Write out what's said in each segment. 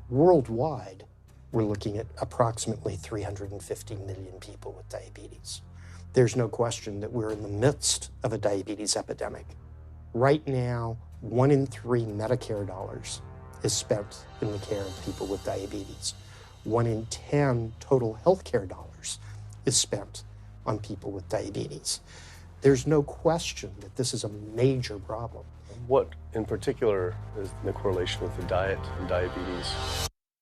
Worldwide, we're looking at approximately 350 million people with diabetes. There's no question that we're in the midst of a diabetes epidemic. Right now, 1 in 3 Medicare dollars is spent in the care of people with diabetes. 1 in 10 total healthcare dollars is spent on people with diabetes. There's no question that this is a major problem. What in particular is the correlation with the diet and diabetes?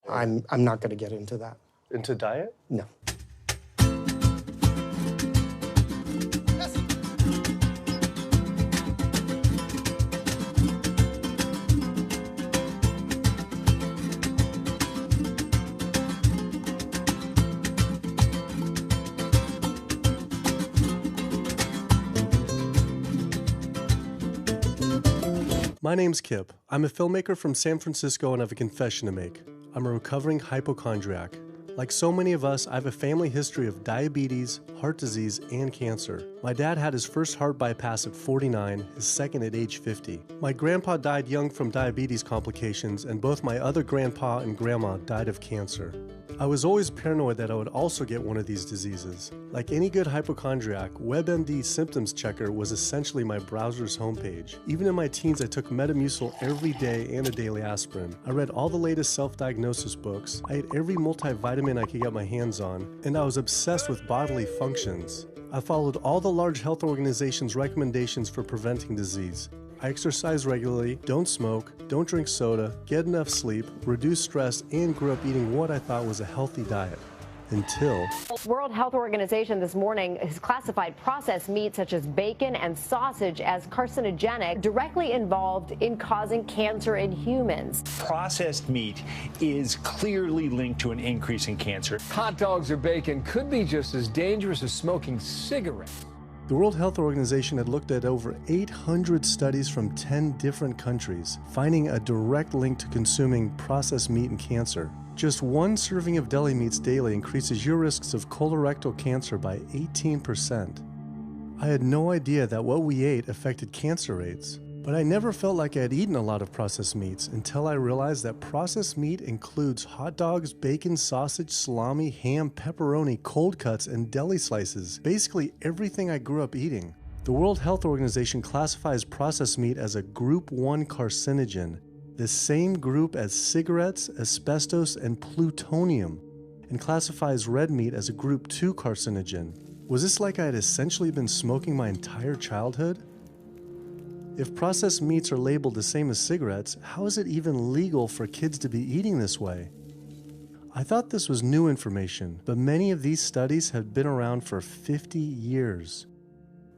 I'm not going to get into that. Into diet? No. My name's Kip. I'm a filmmaker from San Francisco and I have a confession to make. I'm a recovering hypochondriac. Like so many of us, I have a family history of diabetes, heart disease, and cancer. My dad had his first heart bypass at 49, his second at age 50. My grandpa died young from diabetes complications, and both my other grandpa and grandma died of cancer. I was always paranoid that I would also get one of these diseases. Like any good hypochondriac, WebMD Symptoms Checker was essentially my browser's homepage. Even in my teens, I took Metamucil every day and a daily aspirin. I read all the latest self-diagnosis books. I ate every multivitamin I could get my hands on, and I was obsessed with bodily functions. I followed all the large health organizations' recommendations for preventing disease. I exercise regularly, don't smoke, don't drink soda, get enough sleep, reduce stress, and grew up eating what I thought was a healthy diet. Until... World Health Organization this morning has classified processed meat such as bacon and sausage as carcinogenic, directly involved in causing cancer in humans. Processed meat is clearly linked to an increase in cancer. Hot dogs or bacon could be just as dangerous as smoking cigarettes. The World Health Organization had looked at over 800 studies from 10 different countries, finding a direct link to consuming processed meat and cancer. Just one serving of deli meats daily increases your risks of colorectal cancer by 18%. I had no idea that what we ate affected cancer rates, but I never felt like I had eaten a lot of processed meats until I realized that processed meat includes hot dogs, bacon, sausage, salami, ham, pepperoni, cold cuts, and deli slices, basically everything I grew up eating. The World Health Organization classifies processed meat as a Group 1 carcinogen, the same group as cigarettes, asbestos, and plutonium, and classifies red meat as a Group 2 carcinogen. Was this like I had essentially been smoking my entire childhood? If processed meats are labeled the same as cigarettes, how is it even legal for kids to be eating this way? I thought this was new information, but many of these studies have been around for 50 years.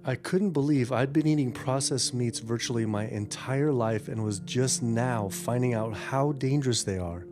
I couldn't believe I'd been eating processed meats virtually my entire life and was just now finding out how dangerous they are.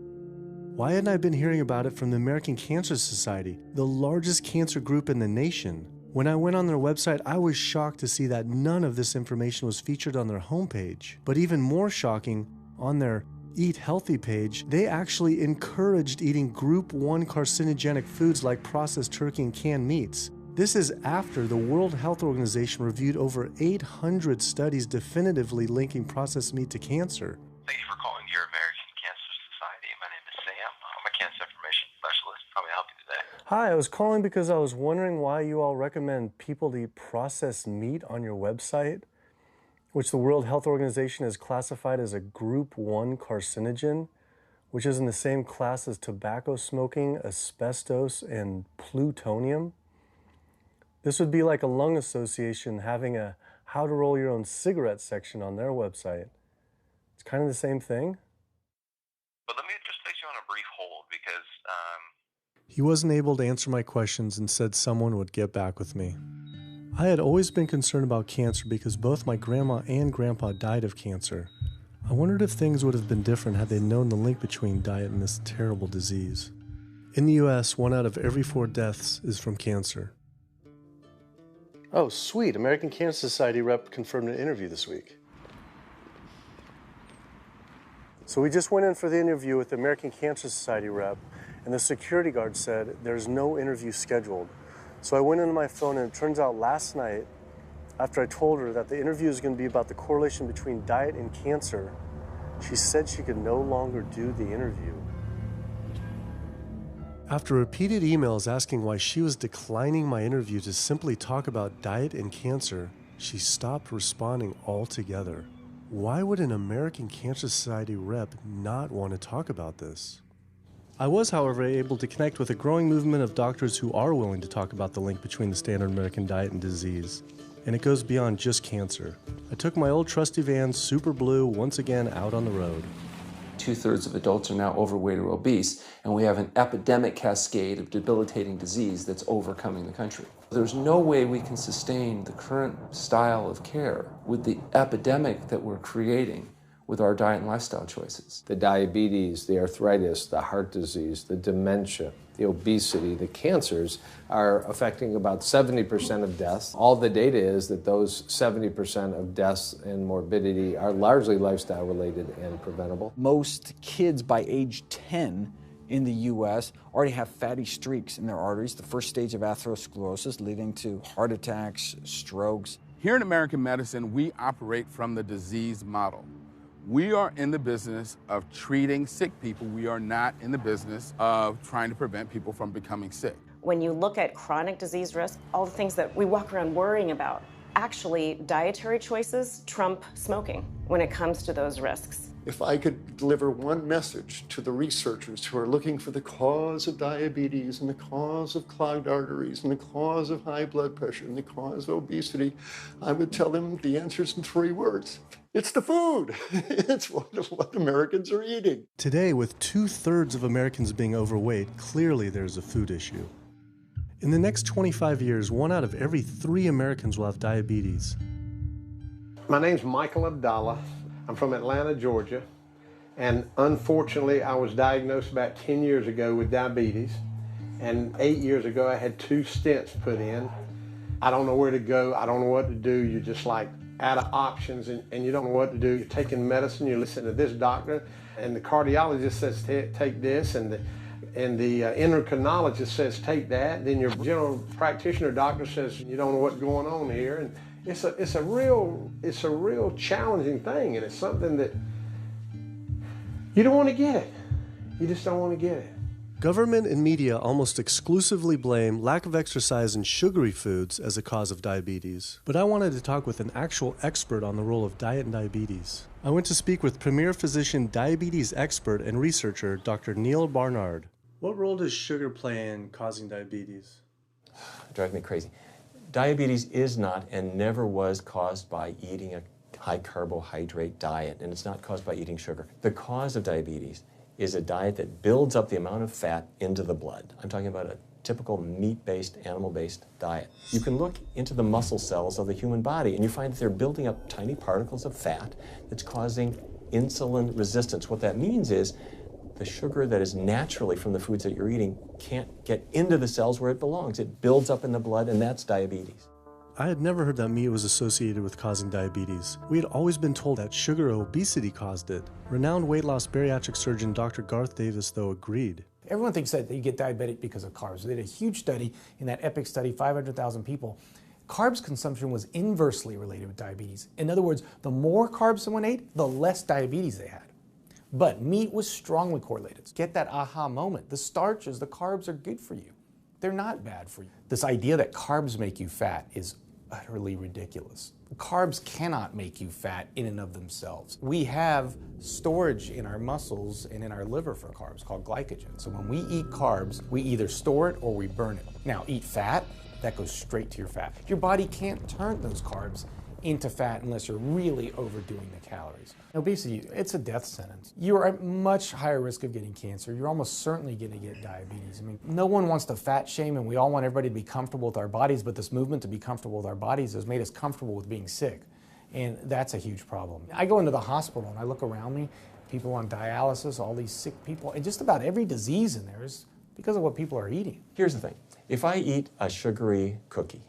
Why hadn't I been hearing about it from the American Cancer Society, the largest cancer group in the nation? When I went on their website, I was shocked to see that none of this information was featured on their homepage. But even more shocking, on their Eat Healthy page, they actually encouraged eating Group 1 carcinogenic foods like processed turkey and canned meats. This is after the World Health Organization reviewed over 800 studies definitively linking processed meat to cancer. Thank you for calling your American Cancer Society. My name is Sam. I'm a cancer information specialist. How may I help you today? Hi, I was calling because I was wondering why you all recommend people to eat processed meat on your website, which the World Health Organization has classified as a Group 1 carcinogen, which is in the same class as tobacco smoking, asbestos, and plutonium. This would be like a lung association having a how to roll your own cigarette section on their website. It's kind of the same thing. But let me just place you on a brief hold because He wasn't able to answer my questions and said someone would get back with me. I had always been concerned about cancer because both my grandma and grandpa died of cancer. I wondered if things would have been different had they known the link between diet and this terrible disease. In the US, 1 out of every 4 deaths is from cancer. Oh, sweet. American Cancer Society rep confirmed an interview this week. So we just went in for the interview with the American Cancer Society rep, and the security guard said there's no interview scheduled. So I went into my phone, and it turns out last night, after I told her that the interview is going to be about the correlation between diet and cancer, she said she could no longer do the interview. After repeated emails asking why she was declining my interview to simply talk about diet and cancer, she stopped responding altogether. Why would an American Cancer Society rep not want to talk about this? I was, however, able to connect with a growing movement of doctors who are willing to talk about the link between the standard American diet and disease. And it goes beyond just cancer. I took my old trusty van, Super Blue, once again out on the road. 2/3 of adults are now overweight or obese, and we have an epidemic cascade of debilitating disease that's overcoming the country. There's no way we can sustain the current style of care with the epidemic that we're creating with our diet and lifestyle choices. The diabetes, the arthritis, the heart disease, the dementia, the obesity, the cancers are affecting about 70% of deaths. All the data is that those 70% of deaths and morbidity are largely lifestyle related and preventable. Most kids by age 10 in the U.S. already have fatty streaks in their arteries, the first stage of atherosclerosis leading to heart attacks, strokes. Here in American medicine, we operate from the disease model. We are in the business of treating sick people. We are not in the business of trying to prevent people from becoming sick. When you look at chronic disease risk, all the things that we walk around worrying about, actually dietary choices trump smoking when it comes to those risks. If I could deliver one message to the researchers who are looking for the cause of diabetes and the cause of clogged arteries and the cause of high blood pressure and the cause of obesity, I would tell them the answer's in 3 words. It's the food. It's what Americans are eating. Today, with 2/3 of Americans being overweight, clearly there's a food issue. In the next 25 years, 1 out of every 3 Americans will have diabetes. My name's Michael Abdallah. I'm from Atlanta, Georgia, and unfortunately I was diagnosed about 10 years ago with diabetes, and 8 years ago I had 2 stents put in. I don't know where to go, I don't know what to do. You're just like out of options and you don't know what to do. You're taking medicine, you listen to this doctor, and the cardiologist says take this, and the endocrinologist says take that, then your general practitioner doctor says you don't know what's going on here. And it's a real challenging thing, and it's something that you don't want to get it. You just don't want to get it. Government and media almost exclusively blame lack of exercise and sugary foods as a cause of diabetes. But I wanted to talk with an actual expert on the role of diet and diabetes. I went to speak with premier physician, diabetes expert, and researcher, Dr. Neil Barnard. What role does sugar play in causing diabetes? It drives me crazy. Diabetes is not and never was caused by eating a high carbohydrate diet, and it's not caused by eating sugar. The cause of diabetes is a diet that builds up the amount of fat into the blood. I'm talking about a typical meat-based, animal-based diet. You can look into the muscle cells of the human body and you find that they're building up tiny particles of fat that's causing insulin resistance. What that means is the sugar that is naturally from the foods that you're eating can't get into the cells where it belongs. It builds up in the blood, and that's diabetes. I had never heard that meat was associated with causing diabetes. We had always been told that sugar or obesity caused it. Renowned weight loss bariatric surgeon Dr. Garth Davis, though, agreed. Everyone thinks that you get diabetic because of carbs. They did a huge study in that EPIC study, 500,000 people. Carbs consumption was inversely related with diabetes. In other words, the more carbs someone ate, the less diabetes they had. But meat was strongly correlated. Get that aha moment. The starches, the carbs are good for you. They're not bad for you. This idea that carbs make you fat is utterly ridiculous. Carbs cannot make you fat in and of themselves. We have storage in our muscles and in our liver for carbs called glycogen. So when we eat carbs, we either store it or we burn it. Now, eat fat, that goes straight to your fat. Your body can't turn those carbs into fat unless you're really overdoing the calories. Obesity, it's a death sentence. You're at much higher risk of getting cancer. You're almost certainly going to get diabetes. I mean, no one wants to fat shame, and we all want everybody to be comfortable with our bodies, but this movement to be comfortable with our bodies has made us comfortable with being sick, and that's a huge problem. I go into the hospital and I look around me, people on dialysis, all these sick people, and just about every disease in there is because of what people are eating. Here's the thing. If I eat a sugary cookie,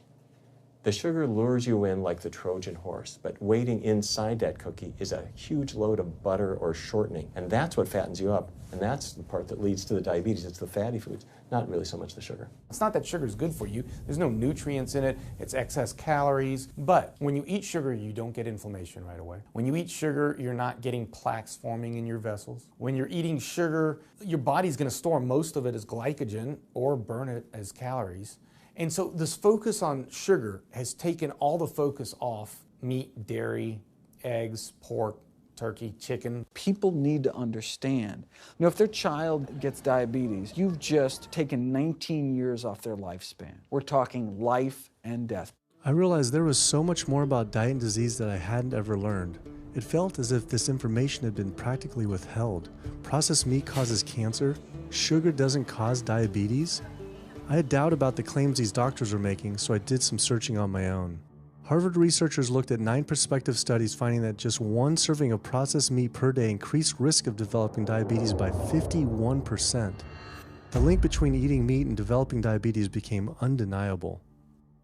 The sugar lures you in like the Trojan horse, but waiting inside that cookie is a huge load of butter or shortening, and that's what fattens you up, and that's the part that leads to the diabetes. It's the fatty foods, not really so much the sugar. It's not that sugar is good for you. There's no nutrients in it. It's excess calories. But when you eat sugar, you don't get inflammation right away. When you eat sugar, you're not getting plaques forming in your vessels. When you're eating sugar, your body's going to store most of it as glycogen or burn it as calories. And so this focus on sugar has taken all the focus off meat, dairy, eggs, pork, turkey, chicken. People need to understand, if their child gets diabetes, you've just taken 19 years off their lifespan. We're talking life and death. I realized there was so much more about diet and disease that I hadn't ever learned. It felt as if this information had been practically withheld. Processed meat causes cancer. Sugar doesn't cause diabetes. I had doubt about the claims these doctors were making, so I did some searching on my own. Harvard researchers looked at 9 prospective studies finding that just one serving of processed meat per day increased risk of developing diabetes by 51%. The link between eating meat and developing diabetes became undeniable.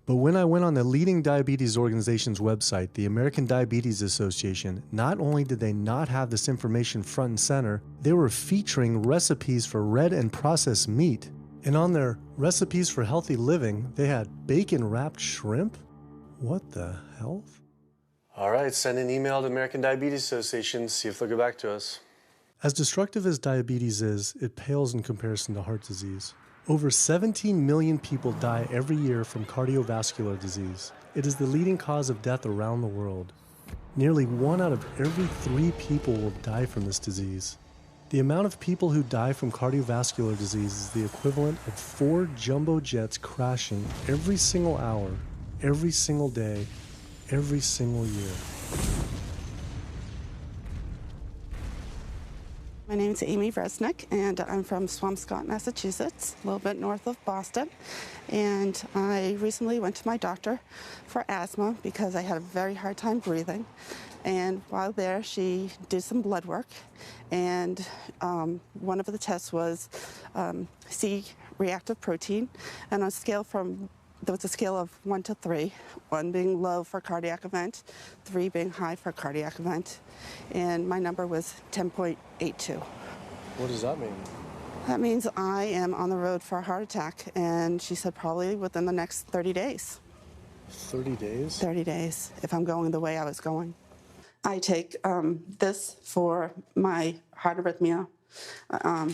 But when I went on the leading diabetes organization's website, the American Diabetes Association, not only did they not have this information front and center, they were featuring recipes for red and processed meat. And on their recipes for healthy living, they had bacon-wrapped shrimp? What the hell? All right, send an email to American Diabetes Association, see if they'll get back to us. As destructive as diabetes is, it pales in comparison to heart disease. Over 17 million people die every year from cardiovascular disease. It is the leading cause of death around the world. Nearly 1 out of every 3 people will die from this disease. The amount of people who die from cardiovascular disease is the equivalent of 4 jumbo jets crashing every single hour, every single day, every single year. My name is Amy Resnick, and I'm from Swampscott, Massachusetts, a little bit north of Boston. And I recently went to my doctor for asthma because I had a very hard time breathing. And while there, she did some blood work, and one of the tests was C-reactive protein, and on a scale there was a scale of 1 to 3, 1 being low for cardiac event, 3 being high for cardiac event, and my number was 10.82. What does that mean? That means I am on the road for a heart attack, and she said probably within the next 30 days. 30 days? 30 days, if I'm going the way I was going. I take this for my heart arrhythmia,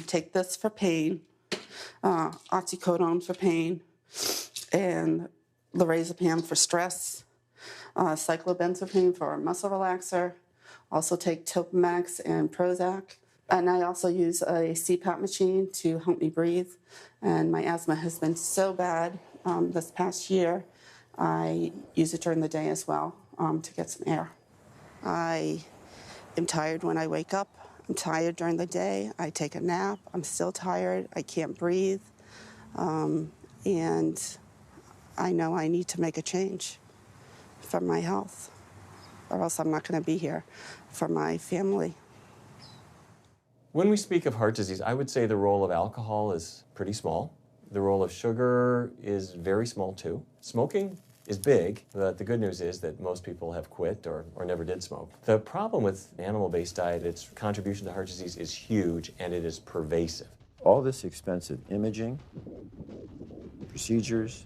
take this for pain, oxycodone for pain, and lorazepam for stress, cyclobenzaprine for a muscle relaxer. Also take Topamax and Prozac. And I also use a CPAP machine to help me breathe. And my asthma has been so bad this past year, I use it during the day as well to get some air. I am tired when I wake up. I'm tired during the day. I take a nap. I'm still tired. I can't breathe. And I know I need to make a change for my health, or else I'm not going to be here for my family. When we speak of heart disease, I would say the role of alcohol is pretty small. The role of sugar is very small too. Smoking is big, but the good news is that most people have quit or never did smoke. The problem with animal-based diet, its contribution to heart disease is huge and it is pervasive. All this expensive imaging, procedures,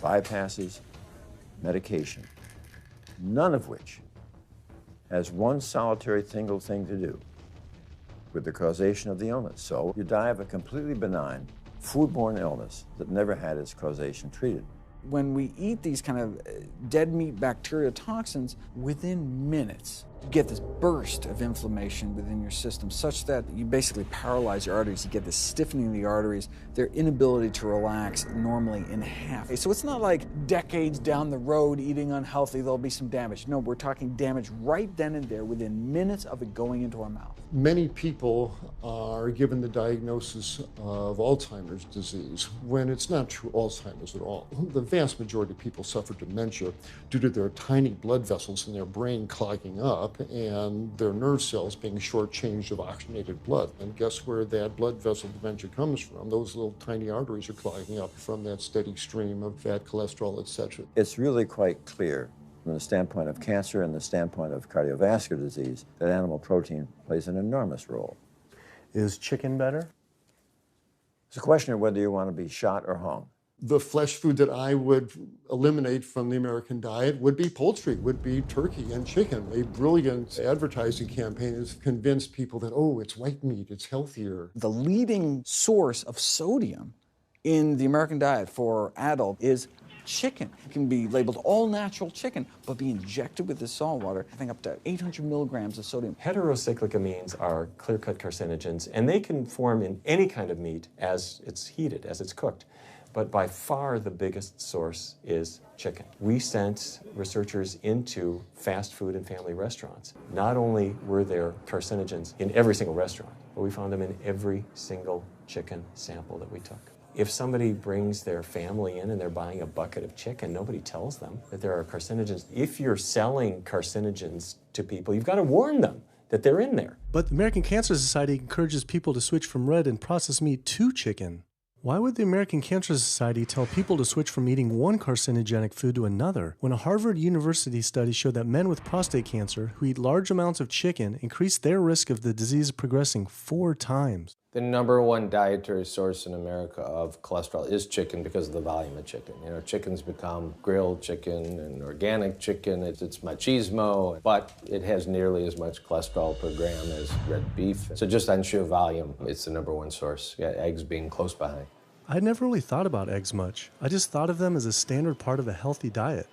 bypasses, medication, none of which has one solitary single thing to do with the causation of the illness. So you die of a completely benign foodborne illness that never had its causation treated. When we eat these kind of dead meat bacteria toxins, within minutes, you get this burst of inflammation within your system such that you basically paralyze your arteries. You get this stiffening of the arteries, their inability to relax normally in half. So it's not like decades down the road eating unhealthy, there'll be some damage. No, we're talking damage right then and there within minutes of it going into our mouth. Many people are given the diagnosis of Alzheimer's disease when it's not true Alzheimer's at all. The vast majority of people suffer dementia due to their tiny blood vessels in their brain clogging up up and their nerve cells being shortchanged of oxygenated blood. And guess where that blood vessel dementia comes from? Those little tiny arteries are clogging up from that steady stream of fat, cholesterol, etc. It's really quite clear from the standpoint of cancer and the standpoint of cardiovascular disease that animal protein plays an enormous role. Is chicken better? It's a question of whether you want to be shot or hung. The flesh food that I would eliminate from the American diet would be poultry, would be turkey and chicken. A brilliant advertising campaign has convinced people that, oh, it's white meat, it's healthier. The leading source of sodium in the American diet for adult is chicken. It can be labeled all natural chicken, but be injected with the salt water, having up to 800 milligrams of sodium. Heterocyclic amines are clear-cut carcinogens, and they can form in any kind of meat as it's heated, as it's cooked. But by far the biggest source is chicken. We sent researchers into fast food and family restaurants. Not only were there carcinogens in every single restaurant, but we found them in every single chicken sample that we took. If somebody brings their family in and they're buying a bucket of chicken, nobody tells them that there are carcinogens. If you're selling carcinogens to people, you've got to warn them that they're in there. But the American Cancer Society encourages people to switch from red and processed meat to chicken. Why would the American Cancer Society tell people to switch from eating one carcinogenic food to another when a Harvard University study showed that men with prostate cancer who eat large amounts of chicken increased their risk of the disease progressing 4 times? The number one dietary source in America of cholesterol is chicken because of the volume of chicken. You know, chicken's become grilled chicken and organic chicken. It's machismo, but it has nearly as much cholesterol per gram as red beef. So just on sheer volume, it's the number one source. Yeah, eggs being close behind. I'd never really thought about eggs much. I just thought of them as a standard part of a healthy diet.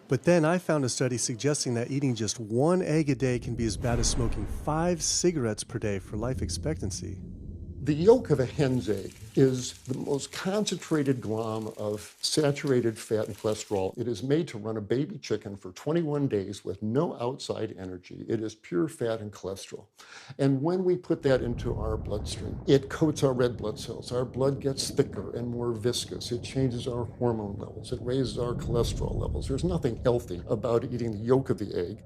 But then I found a study suggesting that eating just 1 egg a day can be as bad as smoking 5 cigarettes per day for life expectancy. The yolk of a hen's egg is the most concentrated glom of saturated fat and cholesterol. It is made to run a baby chicken for 21 days with no outside energy. It is pure fat and cholesterol. And when we put that into our bloodstream, it coats our red blood cells. Our blood gets thicker and more viscous. It changes our hormone levels. It raises our cholesterol levels. There's nothing healthy about eating the yolk of the egg.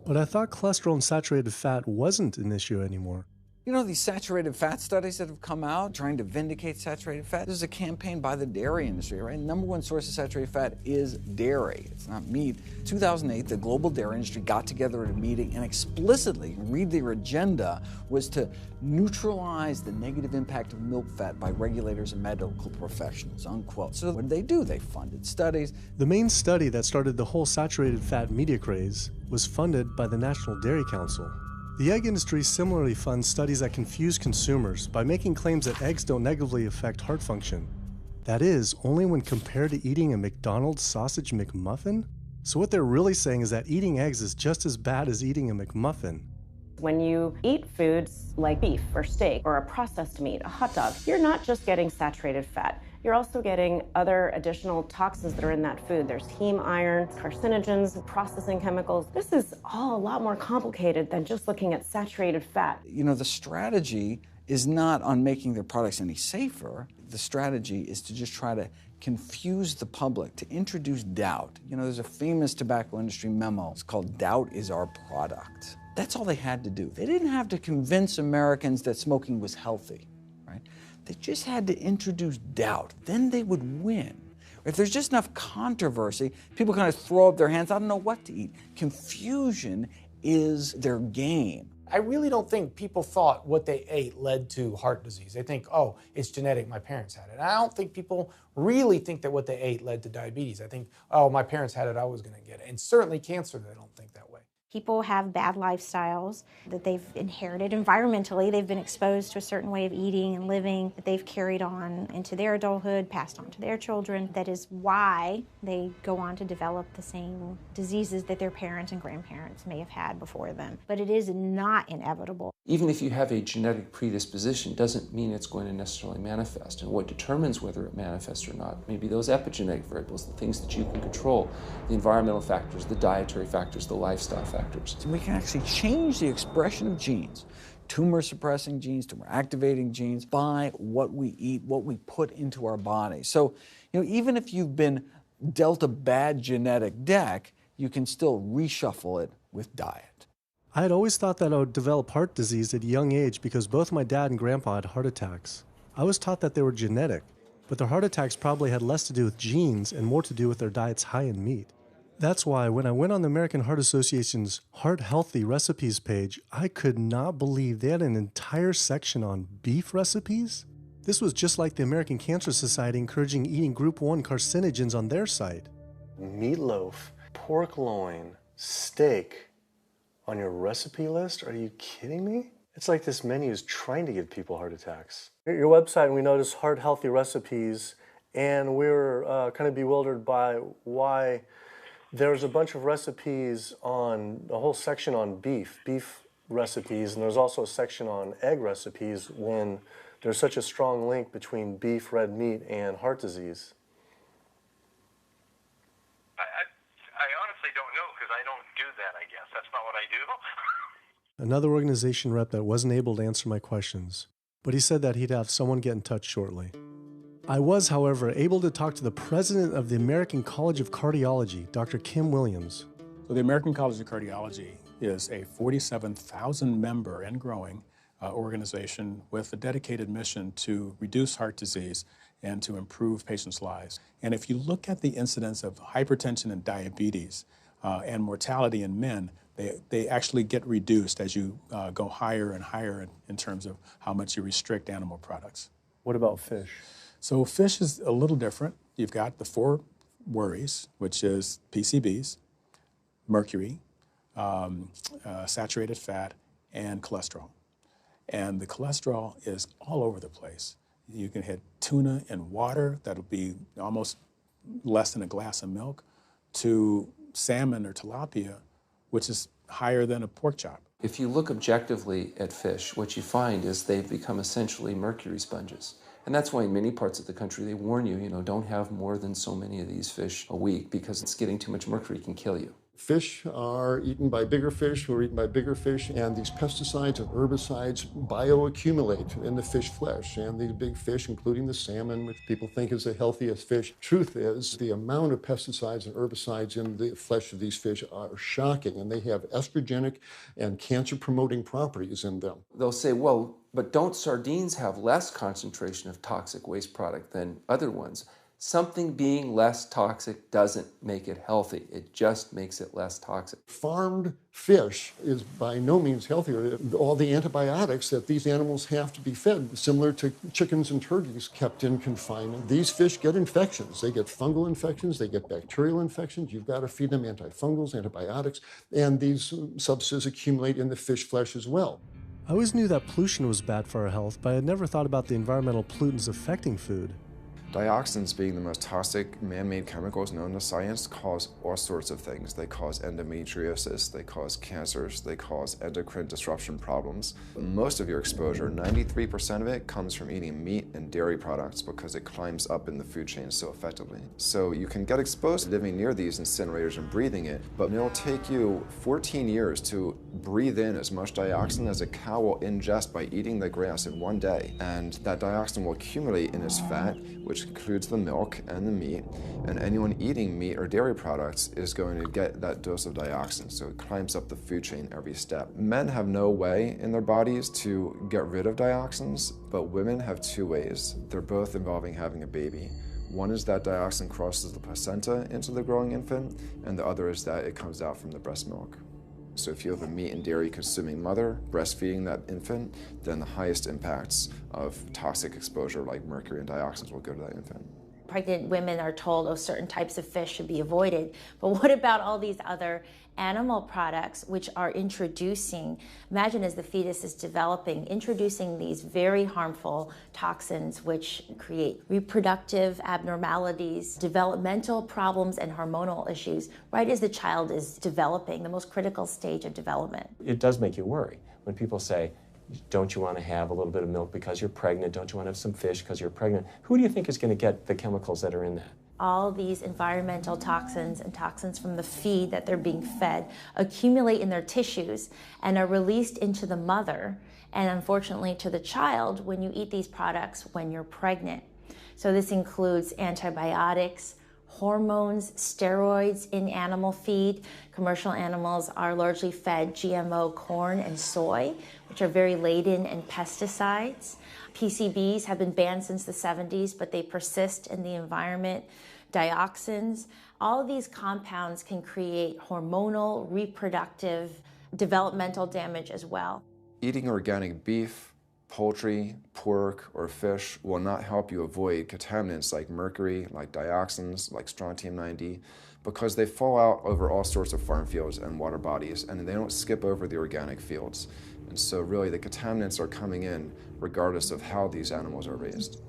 But I thought cholesterol and saturated fat wasn't an issue anymore. You know, these saturated fat studies that have come out trying to vindicate saturated fat, this is a campaign by the dairy industry, right? Number one source of saturated fat is dairy. It's not meat. 2008, the global dairy industry got together at a meeting and explicitly, read their agenda, was to neutralize the negative impact of milk fat by regulators and medical professionals, unquote. So what did they do? They funded studies. The main study that started the whole saturated fat media craze was funded by the National Dairy Council. The egg industry similarly funds studies that confuse consumers by making claims that eggs don't negatively affect heart function. That is, only when compared to eating a McDonald's sausage McMuffin? So what they're really saying is that eating eggs is just as bad as eating a McMuffin. When you eat foods like beef or steak or a processed meat, a hot dog, you're not just getting saturated fat. You're also getting other additional toxins that are in that food. There's heme iron, carcinogens, processing chemicals. This is all a lot more complicated than just looking at saturated fat. You know, the strategy is not on making their products any safer. The strategy is to just try to confuse the public, to introduce doubt. You know, there's a famous tobacco industry memo. It's called "Doubt is Our Product." That's all they had to do. They didn't have to convince Americans that smoking was healthy, right? They just had to introduce doubt. Then they would win. If there's just enough controversy, people kind of throw up their hands, I don't know what to eat. Confusion is their game. I really don't think people thought what they ate led to heart disease. They think, oh, it's genetic, my parents had it. And I don't think people really think that what they ate led to diabetes. I think, oh, my parents had it, I was going to get it. And certainly cancer, they don't think that way. People have bad lifestyles that they've inherited environmentally. They've been exposed to a certain way of eating and living that they've carried on into their adulthood, passed on to their children. That is why they go on to develop the same diseases that their parents and grandparents may have had before them. But it is not inevitable. Even if you have a genetic predisposition, doesn't mean it's going to necessarily manifest. And what determines whether it manifests or not may be those epigenetic variables, the things that you can control, the environmental factors, the dietary factors, the lifestyle factors. We can actually change the expression of genes, tumor-suppressing genes, tumor-activating genes, by what we eat, what we put into our body. So, you know, even if you've been dealt a bad genetic deck, you can still reshuffle it with diet. I had always thought that I would develop heart disease at a young age because both my dad and grandpa had heart attacks. I was taught that they were genetic, but their heart attacks probably had less to do with genes and more to do with their diets high in meat. That's why when I went on the American Heart Association's Heart Healthy Recipes page, I could not believe they had an entire section on beef recipes. This was just like the American Cancer Society encouraging eating Group 1 carcinogens on their site. Meatloaf, pork loin, steak on your recipe list? Are you kidding me? It's like this menu is trying to give people heart attacks. At your website, we noticed Heart Healthy Recipes, and we were kind of bewildered by why there's a bunch of recipes on, a whole section on beef recipes, and there's also a section on egg recipes when there's such a strong link between beef, red meat, and heart disease. I honestly don't know because I don't do that, I guess. That's not what I do. Another organization rep that wasn't able to answer my questions, but he said that he'd have someone get in touch shortly. I was, however, able to talk to the president of the American College of Cardiology, Dr. Kim Williams. So the American College of Cardiology is a 47,000 member and growing organization with a dedicated mission to reduce heart disease and to improve patients' lives. And if you look at the incidence of hypertension and diabetes and mortality in men, they actually get reduced as you go higher and higher in terms of how much you restrict animal products. What about fish? So fish is a little different. You've got the 4 worries, which is PCBs, mercury, saturated fat, and cholesterol. And the cholesterol is all over the place. You can hit tuna in water, that'll be almost less than a glass of milk, to salmon or tilapia, which is higher than a pork chop. If you look objectively at fish, what you find is they've become essentially mercury sponges. And that's why in many parts of the country they warn you, don't have more than so many of these fish a week because it's getting too much mercury can kill you. Fish are eaten by bigger fish who are eaten by bigger fish, and these pesticides and herbicides bioaccumulate in the fish flesh. And these big fish, including the salmon, which people think is the healthiest fish, truth is the amount of pesticides and herbicides in the flesh of these fish are shocking, and they have estrogenic and cancer-promoting properties in them. They'll say, well, but don't sardines have less concentration of toxic waste product than other ones? Something being less toxic doesn't make it healthy. It just makes it less toxic. Farmed fish is by no means healthier. All the antibiotics that these animals have to be fed, similar to chickens and turkeys kept in confinement. These fish get infections. They get fungal infections. They get bacterial infections. You've got to feed them antifungals, antibiotics, and these substances accumulate in the fish flesh as well. I always knew that pollution was bad for our health, but I had never thought about the environmental pollutants affecting food. Dioxins, being the most toxic man-made chemicals known to science, cause all sorts of things. They cause endometriosis, they cause cancers, they cause endocrine disruption problems. Most of your exposure, 93% of it, comes from eating meat and dairy products because it climbs up in the food chain so effectively. So you can get exposed to living near these incinerators and breathing it, but it'll take you 14 years to breathe in as much dioxin as a cow will ingest by eating the grass in one day. And that dioxin will accumulate in its fat, which includes the milk and the meat, and anyone eating meat or dairy products is going to get that dose of dioxin, so it climbs up the food chain every step. Men have no way in their bodies to get rid of dioxins, but women have 2 ways. They're both involving having a baby. One is that dioxin crosses the placenta into the growing infant, and the other is that it comes out from the breast milk. So if you have a meat and dairy consuming mother breastfeeding that infant, then the highest impacts of toxic exposure like mercury and dioxins will go to that infant. Pregnant women are told, oh, certain types of fish should be avoided. But what about all these other animal products which are introducing, imagine as the fetus is developing, introducing these very harmful toxins which create reproductive abnormalities, developmental problems, and hormonal issues right as the child is developing, the most critical stage of development. It does make you worry when people say, don't you want to have a little bit of milk because you're pregnant? Don't you want to have some fish because you're pregnant? Who do you think is going to get the chemicals that are in that? All these environmental toxins and toxins from the feed that they're being fed accumulate in their tissues and are released into the mother and unfortunately to the child when you eat these products when you're pregnant. So this includes antibiotics, hormones, steroids in animal feed. Commercial animals are largely fed GMO corn and soy, which are very laden in pesticides. PCBs have been banned since the 70s, but they persist in the environment. Dioxins, all of these compounds can create hormonal, reproductive, developmental damage as well. Eating organic beef, poultry, pork, or fish will not help you avoid contaminants like mercury, like dioxins, like strontium-90, because they fall out over all sorts of farm fields and water bodies, and they don't skip over the organic fields. And so really the contaminants are coming in regardless of how these animals are raised.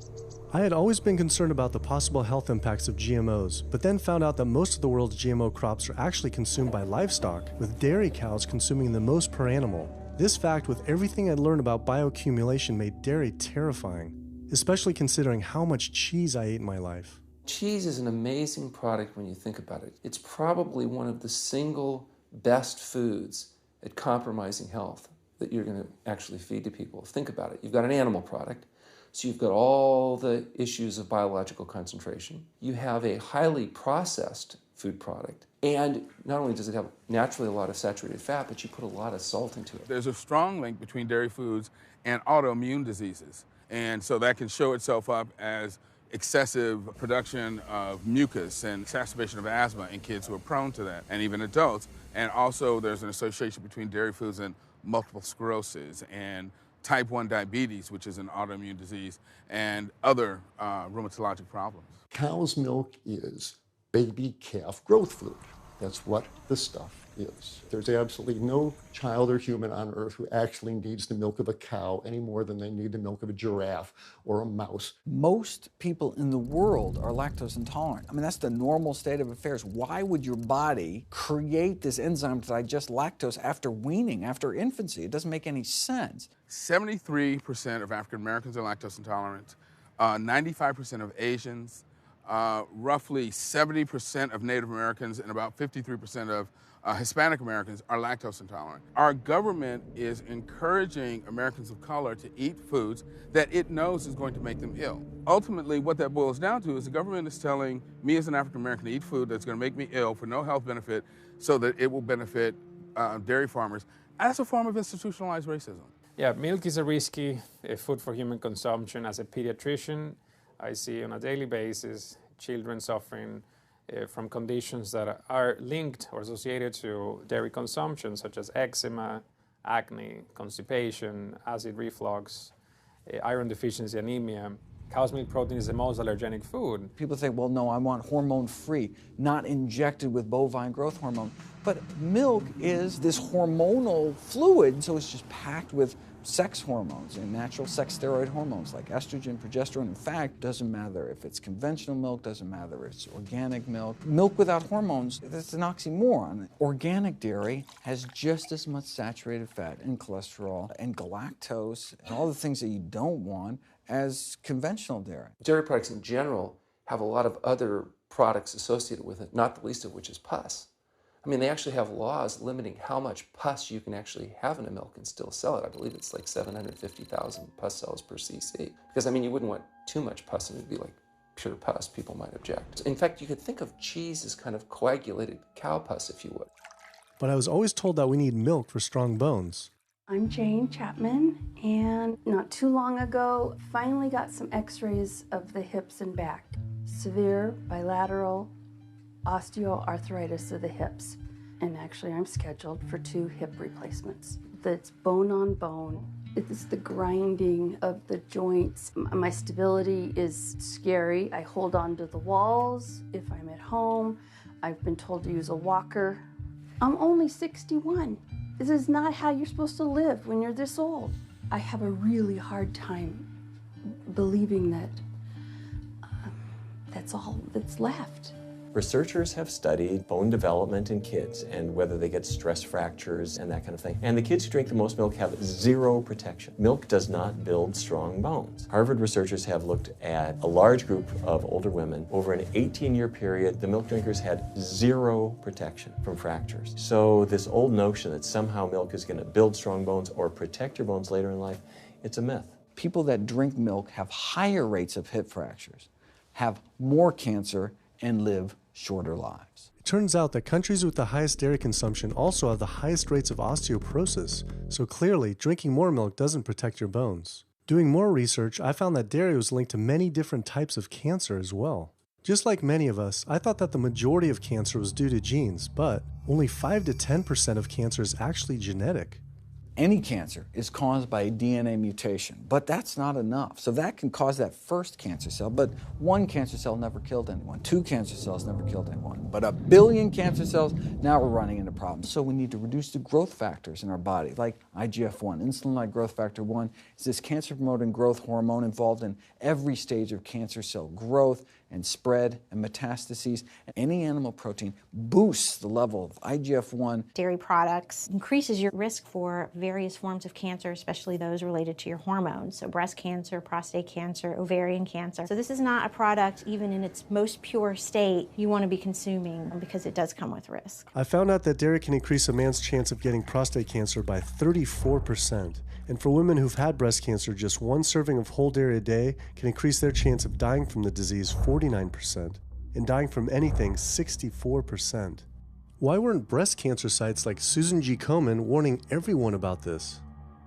I had always been concerned about the possible health impacts of GMOs, but then found out that most of the world's GMO crops are actually consumed by livestock, with dairy cows consuming the most per animal. This fact, with everything I'd learned about bioaccumulation, made dairy terrifying, especially considering how much cheese I ate in my life. Cheese is an amazing product when you think about it. It's probably one of the single best foods at compromising health that you're going to actually feed to people. Think about it. You've got an animal product, so you've got all the issues of biological concentration. You have a highly processed food product, and not only does it have naturally a lot of saturated fat, but you put a lot of salt into it. There's a strong link between dairy foods and autoimmune diseases, and so that can show itself up as excessive production of mucus and exacerbation of asthma in kids who are prone to that, and even adults. And also there's an association between dairy foods and multiple sclerosis and type 1 diabetes, which is an autoimmune disease, and other rheumatologic problems. Cow's milk is baby calf growth fluid. That's what the stuff is. There's absolutely no child or human on earth who actually needs the milk of a cow any more than they need the milk of a giraffe or a mouse. Most people in the world are lactose intolerant. I mean, that's the normal state of affairs. Why would your body create this enzyme to digest lactose after weaning, after infancy? It doesn't make any sense. 73% of African Americans are lactose intolerant, 95% of Asians, roughly 70% of Native Americans, and about 53% of Hispanic Americans are lactose intolerant. Our government is encouraging Americans of color to eat foods that it knows is going to make them ill. Ultimately, what that boils down to is the government is telling me as an African American to eat food that's going to make me ill for no health benefit so that it will benefit dairy farmers as a form of institutionalized racism. Yeah, milk is a risky food for human consumption. As a pediatrician, I see on a daily basis children suffering from conditions that are linked or associated to dairy consumption, such as eczema, acne, constipation, acid reflux, iron deficiency, anemia. Cow's milk protein is the most allergenic food. People say, well, no, I want hormone-free, not injected with bovine growth hormone. But milk is this hormonal fluid, so it's just packed with sex hormones and natural sex steroid hormones like estrogen, progesterone. In fact, doesn't matter if it's conventional milk, doesn't matter if it's organic milk. Milk without hormones, that's an oxymoron. Organic dairy has just as much saturated fat and cholesterol and galactose and all the things that you don't want as conventional dairy. Dairy products in general have a lot of other products associated with it, not the least of which is pus. I mean, they actually have laws limiting how much pus you can actually have in a milk and still sell it. I believe it's like 750,000 pus cells per cc. Because, I mean, you wouldn't want too much pus and it'd be like pure pus. People might object. In fact, you could think of cheese as kind of coagulated cow pus, if you would. But I was always told that we need milk for strong bones. I'm Jane Chapman, and not too long ago, finally got some x-rays of the hips and back. Severe bilateral osteoarthritis of the hips. And actually, I'm scheduled for 2 hip replacements. That's bone on bone. It's the grinding of the joints. My stability is scary. I hold on to the walls if I'm at home. I've been told to use a walker. I'm only 61. This is not how you're supposed to live when you're this old. I have a really hard time believing that that's all that's left. Researchers have studied bone development in kids and whether they get stress fractures and that kind of thing. And the kids who drink the most milk have 0 protection. Milk does not build strong bones. Harvard researchers have looked at a large group of older women. Over an 18-year period, the milk drinkers had 0 protection from fractures. So this old notion that somehow milk is going to build strong bones or protect your bones later in life, it's a myth. People that drink milk have higher rates of hip fractures, have more cancer, and live shorter lives. It turns out that countries with the highest dairy consumption also have the highest rates of osteoporosis, so clearly drinking more milk doesn't protect your bones. Doing more research, I found that dairy was linked to many different types of cancer as well. Just like many of us, I thought that the majority of cancer was due to genes, but only 5 to 10% of cancer is actually genetic. Any cancer is caused by a DNA mutation, but that's not enough. So that can cause that first cancer cell, but one cancer cell never killed anyone. 2 cancer cells never killed anyone. But 1 billion cancer cells, now we're running into problems. So we need to reduce the growth factors in our body, like IGF-1. Insulin-like growth factor 1 is this cancer-promoting growth hormone involved in every stage of cancer cell growth and spread and metastases. Any animal protein boosts the level of IGF-1. Dairy products increases your risk for various forms of cancer, especially those related to your hormones. So breast cancer, prostate cancer, ovarian cancer. So this is not a product, even in its most pure state, you want to be consuming because it does come with risk. I found out that dairy can increase a man's chance of getting prostate cancer by 34%. And for women who've had breast cancer, just 1 serving of whole dairy a day can increase their chance of dying from the disease 49%, and dying from anything 64%. Why weren't breast cancer sites like Susan G. Komen warning everyone about this?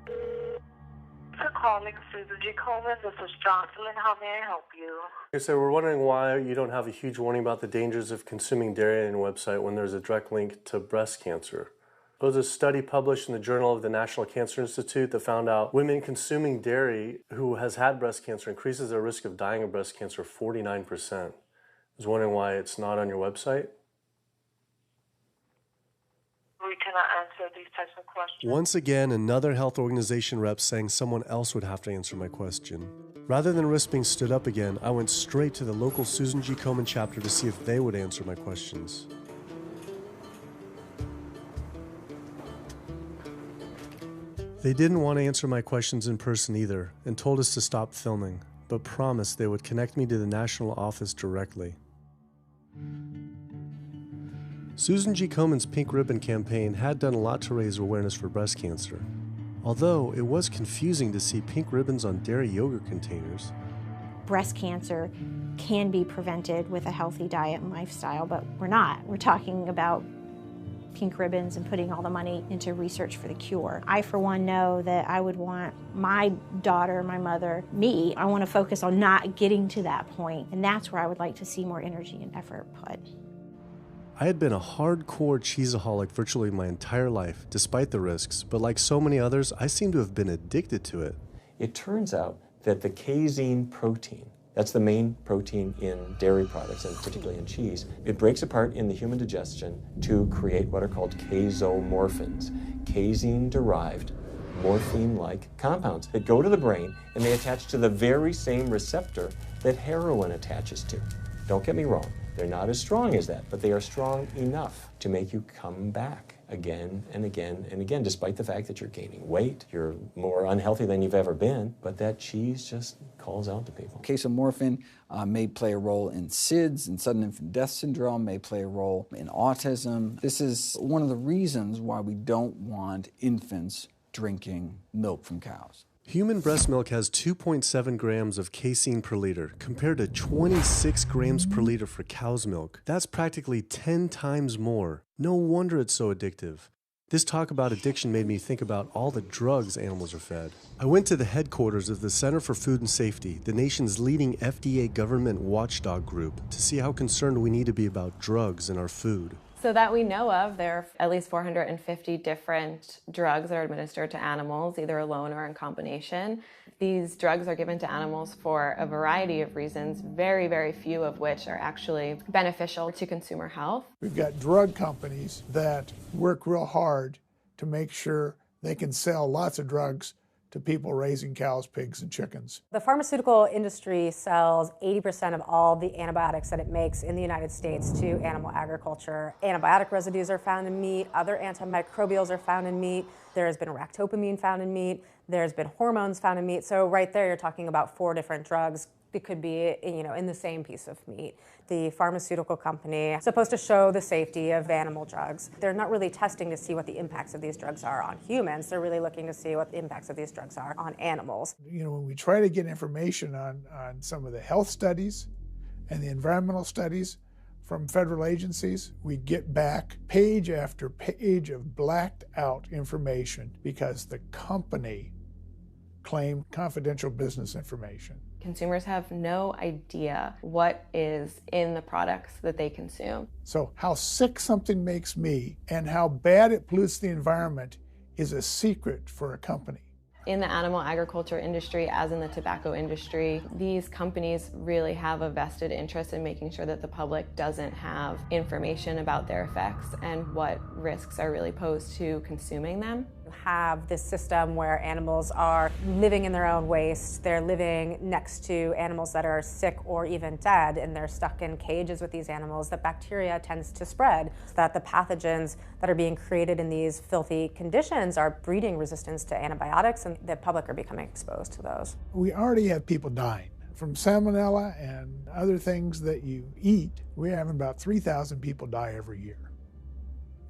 For calling Susan G. Komen, this is Jocelyn. How may I help you? Okay, so we're wondering why you don't have a huge warning about the dangers of consuming dairy on your website when there's a direct link to breast cancer. There was a study published in the Journal of the National Cancer Institute that found out women consuming dairy who has had breast cancer increases their risk of dying of breast cancer 49%. I was wondering why it's not on your website. We cannot answer these types of questions. Once again, another health organization rep saying someone else would have to answer my question. Rather than risk being stood up again, I went straight to the local Susan G. Komen chapter to see if they would answer my questions. They didn't want to answer my questions in person either, and told us to stop filming, but promised they would connect me to the national office directly. Susan G. Komen's Pink Ribbon campaign had done a lot to raise awareness for breast cancer, although it was confusing to see pink ribbons on dairy yogurt containers. Breast cancer can be prevented with a healthy diet and lifestyle, but we're not. We're talking about pink ribbons and putting all the money into research for the cure. I, for one, know that I would want my daughter, my mother, me, I want to focus on not getting to that point, and that's where I would like to see more energy and effort put. I had been a hardcore cheeseaholic virtually my entire life, despite the risks, but like so many others, I seem to have been addicted to it. It turns out that the casein protein, that's the main protein in dairy products, and particularly in cheese, it breaks apart in the human digestion to create what are called casomorphins, casein-derived, morphine-like compounds that go to the brain, and they attach to the very same receptor that heroin attaches to. Don't get me wrong, they're not as strong as that, but they are strong enough to make you come back again and again and again, despite the fact that you're gaining weight, you're more unhealthy than you've ever been, but that cheese just calls out to people. Casomorphin may play a role in SIDS, and sudden infant death syndrome, may play a role in autism. This is one of the reasons why we don't want infants drinking milk from cows. Human breast milk has 2.7 grams of casein per liter, compared to 26 grams per liter for cow's milk. That's practically 10 times more. No wonder it's so addictive. This talk about addiction made me think about all the drugs animals are fed. I went to the headquarters of the Center for Food and Safety, the nation's leading FDA government watchdog group, to see how concerned we need to be about drugs in our food. So that we know of, there are at least 450 different drugs that are administered to animals, either alone or in combination. These drugs are given to animals for a variety of reasons, very, very few of which are actually beneficial to consumer health. We've got drug companies that work real hard to make sure they can sell lots of drugs to people raising cows, pigs, and chickens. The pharmaceutical industry sells 80% of all the antibiotics that it makes in the United States to animal agriculture. Antibiotic residues are found in meat, other antimicrobials are found in meat, there has been ractopamine found in meat, there's been hormones found in meat. So right there you're talking about 4 different drugs that could be, in the same piece of meat. The pharmaceutical company is supposed to show the safety of animal drugs. They're not really testing to see what the impacts of these drugs are on humans. They're really looking to see what the impacts of these drugs are on animals. When we try to get information on some of the health studies and the environmental studies, from federal agencies, we get back page after page of blacked out information because the company claimed confidential business information. Consumers have no idea what is in the products that they consume. So how sick something makes me and how bad it pollutes the environment is a secret for a company. In the animal agriculture industry, as in the tobacco industry, these companies really have a vested interest in making sure that the public doesn't have information about their effects and what risks are really posed to consuming them. Have this system where animals are living in their own waste, they're living next to animals that are sick or even dead, and they're stuck in cages with these animals, that bacteria tends to spread, so that the pathogens that are being created in these filthy conditions are breeding resistance to antibiotics, and the public are becoming exposed to those. We already have people dying from salmonella and other things that you eat. We're having about 3,000 people die every year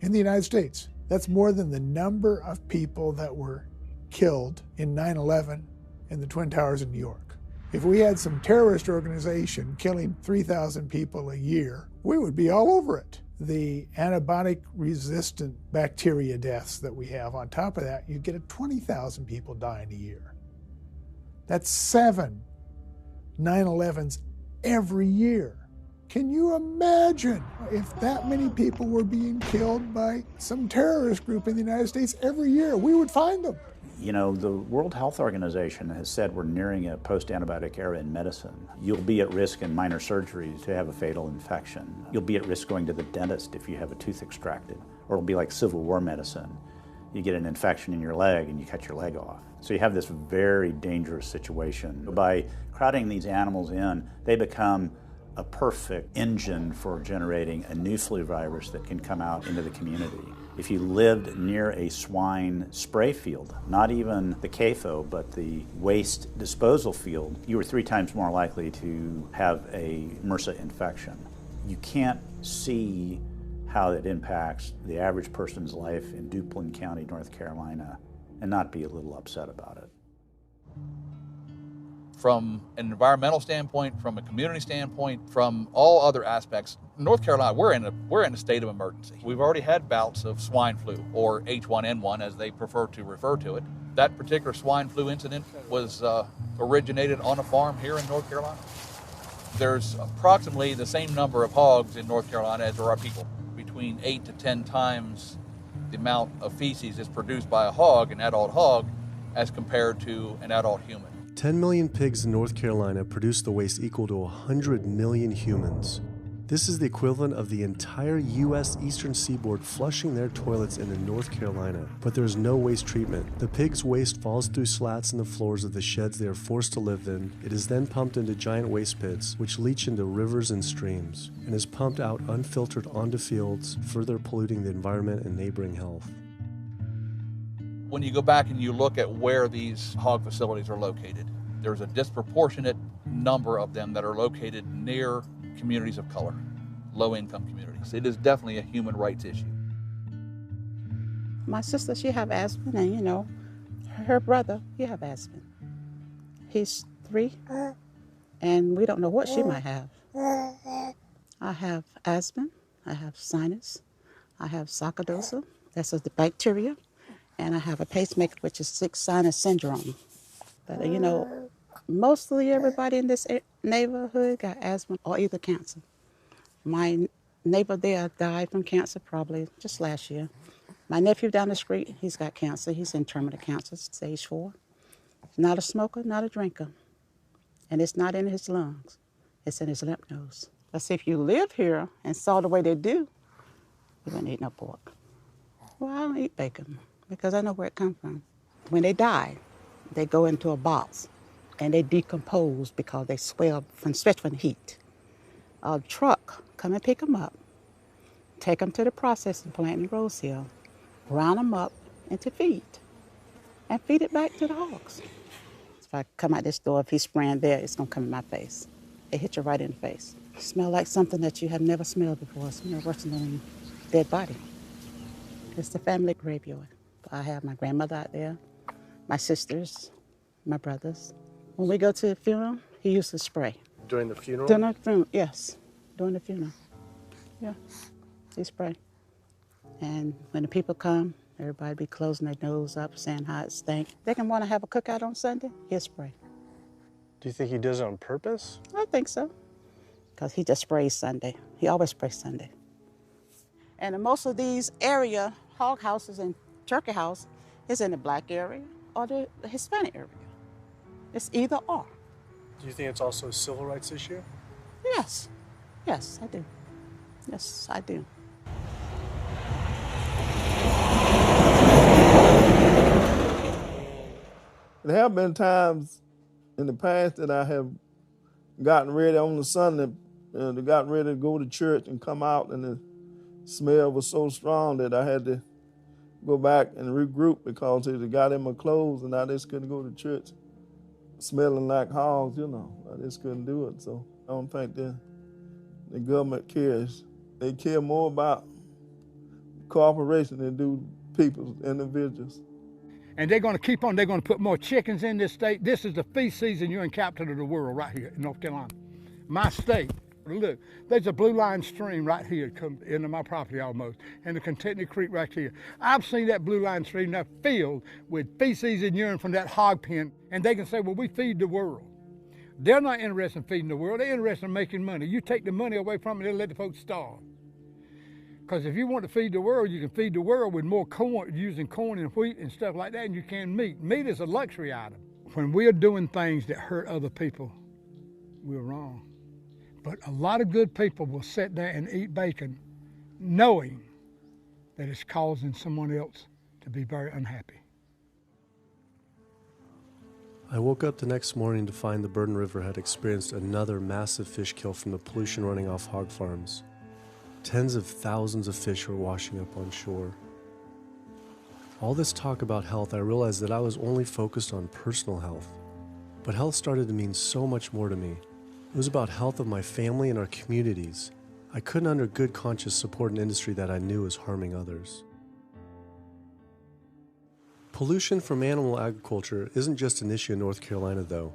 in the United States. That's more than the number of people that were killed in 9/11 in the Twin Towers in New York. If we had some terrorist organization killing 3,000 people a year, we would be all over it. The antibiotic-resistant bacteria deaths that we have, on top of that, you get 20,000 people dying a year. That's 7 9/11s every year. Can you imagine if that many people were being killed by some terrorist group in the United States every year? We would find them. You know, the World Health Organization has said we're nearing a post-antibiotic era in medicine. You'll be at risk in minor surgeries to have a fatal infection. You'll be at risk going to the dentist if you have a tooth extracted. Or it'll be like Civil War medicine. You get an infection in your leg and you cut your leg off. So you have this very dangerous situation. By crowding these animals in, they become a perfect engine for generating a new flu virus that can come out into the community. If you lived near a swine spray field, not even the CAFO, but the waste disposal field, you were 3 times more likely to have a MRSA infection. You can't see how it impacts the average person's life in Duplin County, North Carolina, and not be a little upset about it. From an environmental standpoint, from a community standpoint, from all other aspects, North Carolina, we're in a state of emergency. We've already had bouts of swine flu, or H1N1 as they prefer to refer to it. That particular swine flu incident was originated on a farm here in North Carolina. There's approximately the same number of hogs in North Carolina as there are people. Between 8 to 10 times the amount of feces is produced by a hog, an adult hog, as compared to an adult human. 10 million pigs in North Carolina produce the waste equal to 100 million humans. This is the equivalent of the entire U.S. eastern seaboard flushing their toilets into North Carolina. But there is no waste treatment. The pigs' waste falls through slats in the floors of the sheds they are forced to live in. It is then pumped into giant waste pits, which leach into rivers and streams, and is pumped out unfiltered onto fields, further polluting the environment and neighboring health. When you go back and you look at where these hog facilities are located, there's a disproportionate number of them that are located near communities of color, low-income communities. It is definitely a human rights issue. My sister, she have asthma, and you know, her brother, he have asthma. He's 3, and we don't know what she might have. I have asthma, I have sinus, I have sarcoidosis, that's the bacteria, and I have a pacemaker, which is 6 sinus syndrome. But you know, mostly everybody in this neighborhood got asthma or either cancer. My neighbor there died from cancer probably just last year. My nephew down the street, he's got cancer. He's in terminal cancer, stage 4. He's not a smoker, not a drinker. And it's not in his lungs. It's in his lymph nodes. But see, if you live here and saw the way they do, you wouldn't eat no pork. Well, I don't eat bacon because I know where it comes from. When they die, they go into a box and they decompose because they swell, especially from the heat. A truck come and pick them up, take them to the processing plant in Rose Hill, round them up into feed, and feed it back to the hogs. If I come out this door, if he's spraying there, it's gonna come in my face. It hit you right in the face. It smells like something that you have never smelled before. It smells worse than a dead body. It's the family graveyard. I have my grandmother out there, my sisters, my brothers. When we go to the funeral, he used to spray. During the funeral? During the funeral, yes, during the funeral. Yeah, he spray. And when the people come, everybody be closing their nose up, saying how it stink. They can want to have a cookout on Sunday, he'll spray. Do you think he does it on purpose? I think so, because he just sprays Sunday. He always sprays Sunday. And in most of these area, hog houses and turkey house is in the black area or the Hispanic area. It's either or. Do you think it's also a civil rights issue? Yes. Yes, I do. Yes, I do. There have been times in the past that I have gotten ready on the Sunday, gotten ready to go to church and come out, and the smell was so strong that I had to go back and regroup because it got in my clothes and I just couldn't go to church smelling like hogs, you know. I just couldn't do it. So I don't think the government cares. They care more about corporations than do people, individuals. And they're going to keep on, they're going to put more chickens in this state. This is the feast season. You're in capital of the world right here in North Carolina. My state. Look, there's a blue line stream right here come into my property almost, and the Contentney Creek right here. I've seen that blue line stream now filled with feces and urine from that hog pen, and they can say, well, we feed the world. They're not interested in feeding the world. They're interested in making money. You take the money away from them, they'll let the folks starve. Because if you want to feed the world, you can feed the world with more corn, using corn and wheat and stuff like that, and you can meat. Meat is a luxury item. When we're doing things that hurt other people, we're wrong. But a lot of good people will sit there and eat bacon knowing that it's causing someone else to be very unhappy. I woke up the next morning to find the Burden River had experienced another massive fish kill from the pollution running off hog farms. Tens of thousands of fish were washing up on shore. All this talk about health, I realized that I was only focused on personal health. But health started to mean so much more to me. It was about health of my family and our communities. I couldn't under good conscience support an industry that I knew was harming others. Pollution from animal agriculture isn't just an issue in North Carolina, though.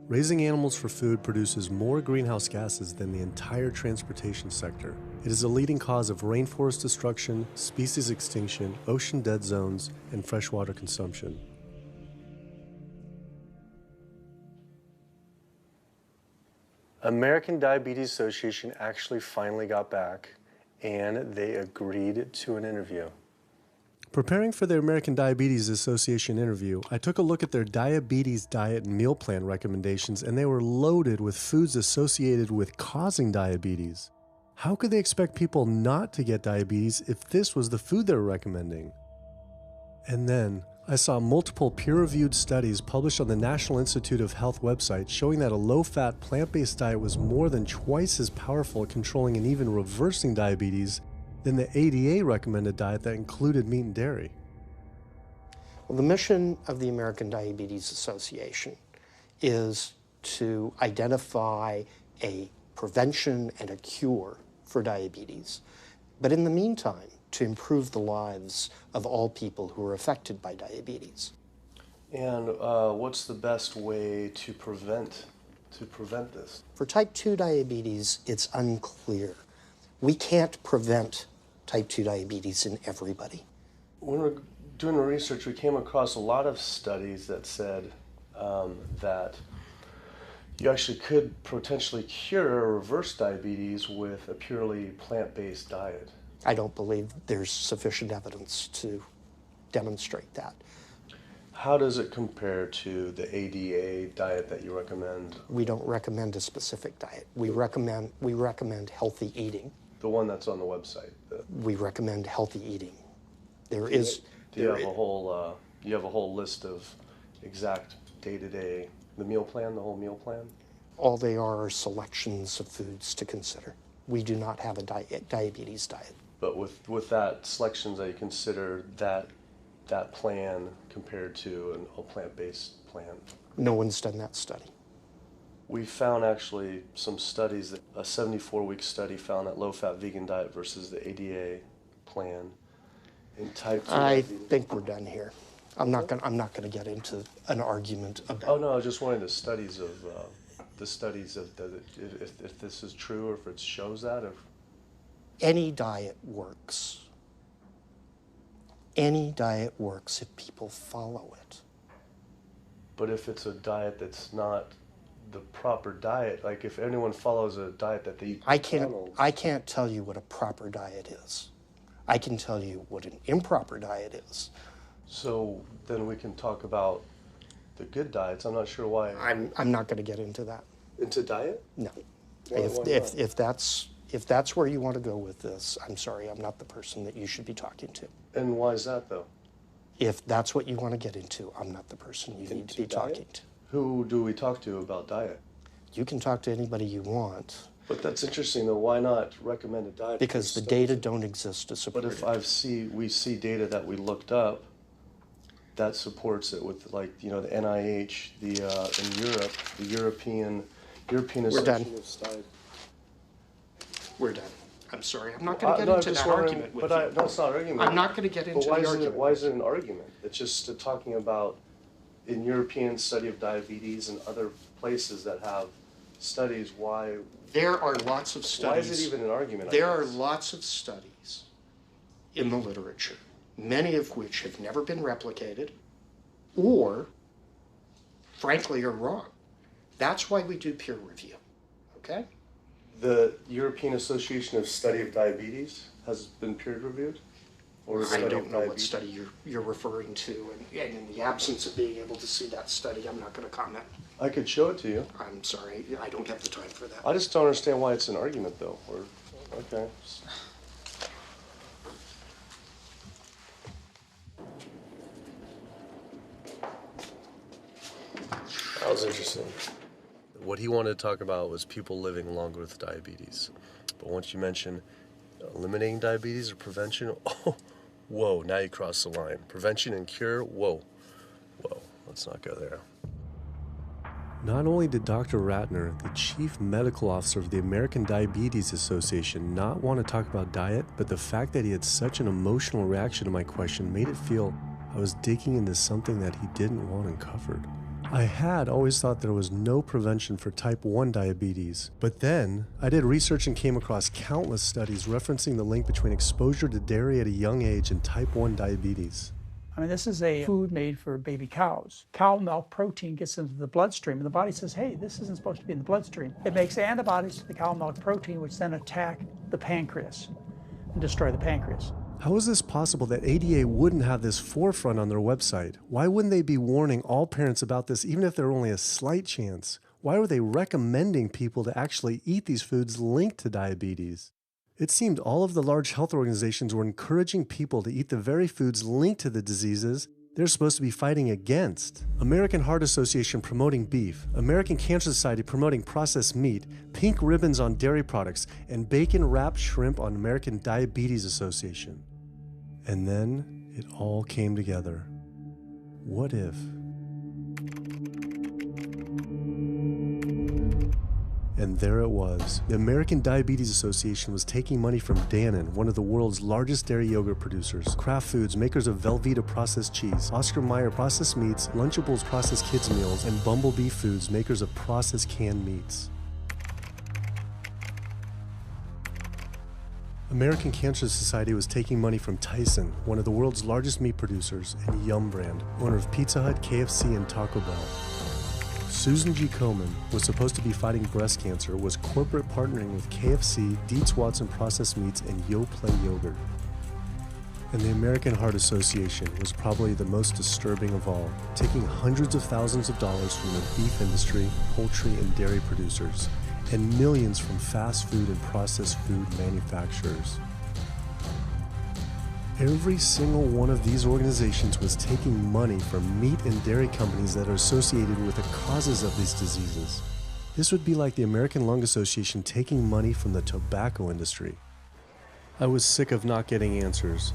Raising animals for food produces more greenhouse gases than the entire transportation sector. It is a leading cause of rainforest destruction, species extinction, ocean dead zones, and freshwater consumption. American Diabetes Association actually finally got back and they agreed to an interview. Preparing for the American Diabetes Association interview, I took a look at their diabetes diet and meal plan recommendations, and they were loaded with foods associated with causing diabetes. How could they expect people not to get diabetes if this was the food they were recommending? And then, I saw multiple peer-reviewed studies published on the National Institute of Health website showing that a low-fat, plant-based diet was more than twice as powerful at controlling and even reversing diabetes than the ADA recommended diet that included meat and dairy. Well, the mission of the American Diabetes Association is to identify a prevention and a cure for diabetes, but in the meantime, to improve the lives of all people who are affected by diabetes. And what's the best way to prevent this? For type 2 diabetes, it's unclear. We can't prevent type 2 diabetes in everybody. When we're doing the research, we came across a lot of studies that said that you actually could potentially cure or reverse diabetes with a purely plant-based diet. I don't believe there's sufficient evidence to demonstrate that. How does it compare to the ADA diet that you recommend? We don't recommend a specific diet. We recommend healthy eating. The one that's on the website. We recommend healthy eating. Do you have a whole list of exact day-to-day, the meal plan, the whole meal plan? All they are selections of foods to consider. We do not have a diabetes diet. But with that selections, that you consider that plan compared to a plant-based plan? No one's done that study. We found actually some studies, that a 74-week study found that low-fat vegan diet versus the ADA plan in type 2 I diabetes. think we're done here. I'm not going to get into an argument about. Oh no, I was just wondering if this is true, or if it shows that. Any diet works. Any diet works if people follow it. But if it's a diet that's not the proper diet, like if anyone follows a diet that they eat I can't tell you what a proper diet is. I can tell you what an improper diet is. So then we can talk about the good diets. I'm not sure why. I'm not going to get into that. Into diet? No. Why If that's where you want to go with this, I'm sorry, I'm not the person that you should be talking to. And why is that, though? If that's what you want to get into, I'm not the person you need to be talking to. Who do we talk to about diet? You can talk to anybody you want. But that's interesting, though. Why not recommend a diet? Because the data don't exist to support it. But if we see data that we looked up that supports it with, like, you know, the NIH, in Europe, the European Association of Studies. We're done. I'm sorry. I'm not going to get into that argument with you. No, it's not an argument. I'm not going to get into the argument. Why is it an argument? It's just talking about in European study of diabetes and other places that have studies, why... There are lots of studies. Why is it even an argument? There are lots of studies in the literature, many of which have never been replicated or, frankly, are wrong. That's why we do peer review, okay? The European Association of Study of Diabetes has been peer reviewed? Or I don't know what study you're referring to, and in the absence of being able to see that study, I'm not going to comment. I could show it to you. I'm sorry, I don't have the time for that. I just don't understand why it's an argument, though. Okay. That was interesting. What he wanted to talk about was people living longer with diabetes. But once you mention eliminating diabetes or prevention, oh, whoa, now you cross the line. Prevention and cure, whoa, let's not go there. Not only did Dr. Ratner, the chief medical officer of the American Diabetes Association, not want to talk about diet, but the fact that he had such an emotional reaction to my question made it feel I was digging into something that he didn't want uncovered. I had always thought there was no prevention for type 1 diabetes, but then I did research and came across countless studies referencing the link between exposure to dairy at a young age and type 1 diabetes. I mean, this is a food made for baby cows. Cow milk protein gets into the bloodstream, and the body says, hey, this isn't supposed to be in the bloodstream. It makes antibodies to the cow milk protein, which then attack the pancreas and destroy the pancreas. How is this possible that ADA wouldn't have this forefront on their website? Why wouldn't they be warning all parents about this, even if there were only a slight chance? Why were they recommending people to actually eat these foods linked to diabetes? It seemed all of the large health organizations were encouraging people to eat the very foods linked to the diseases they're supposed to be fighting against. American Heart Association promoting beef, American Cancer Society promoting processed meat, pink ribbons on dairy products, and bacon-wrapped shrimp on American Diabetes Association. And then it all came together. What if? And there it was. The American Diabetes Association was taking money from Dannon, one of the world's largest dairy yogurt producers, Kraft Foods, makers of Velveeta processed cheese, Oscar Mayer processed meats, Lunchables processed kids meals, and Bumblebee Foods, makers of processed canned meats. American Cancer Society was taking money from Tyson, one of the world's largest meat producers, and Yum Brand, owner of Pizza Hut, KFC, and Taco Bell. Susan G. Komen was supposed to be fighting breast cancer, was corporate partnering with KFC, Dietz Watson Processed Meats, and Yoplait Yogurt. And the American Heart Association was probably the most disturbing of all, taking hundreds of thousands of dollars from the beef industry, poultry, and dairy producers, and millions from fast food and processed food manufacturers. Every single one of these organizations was taking money from meat and dairy companies that are associated with the causes of these diseases. This would be like the American Lung Association taking money from the tobacco industry. I was sick of not getting answers,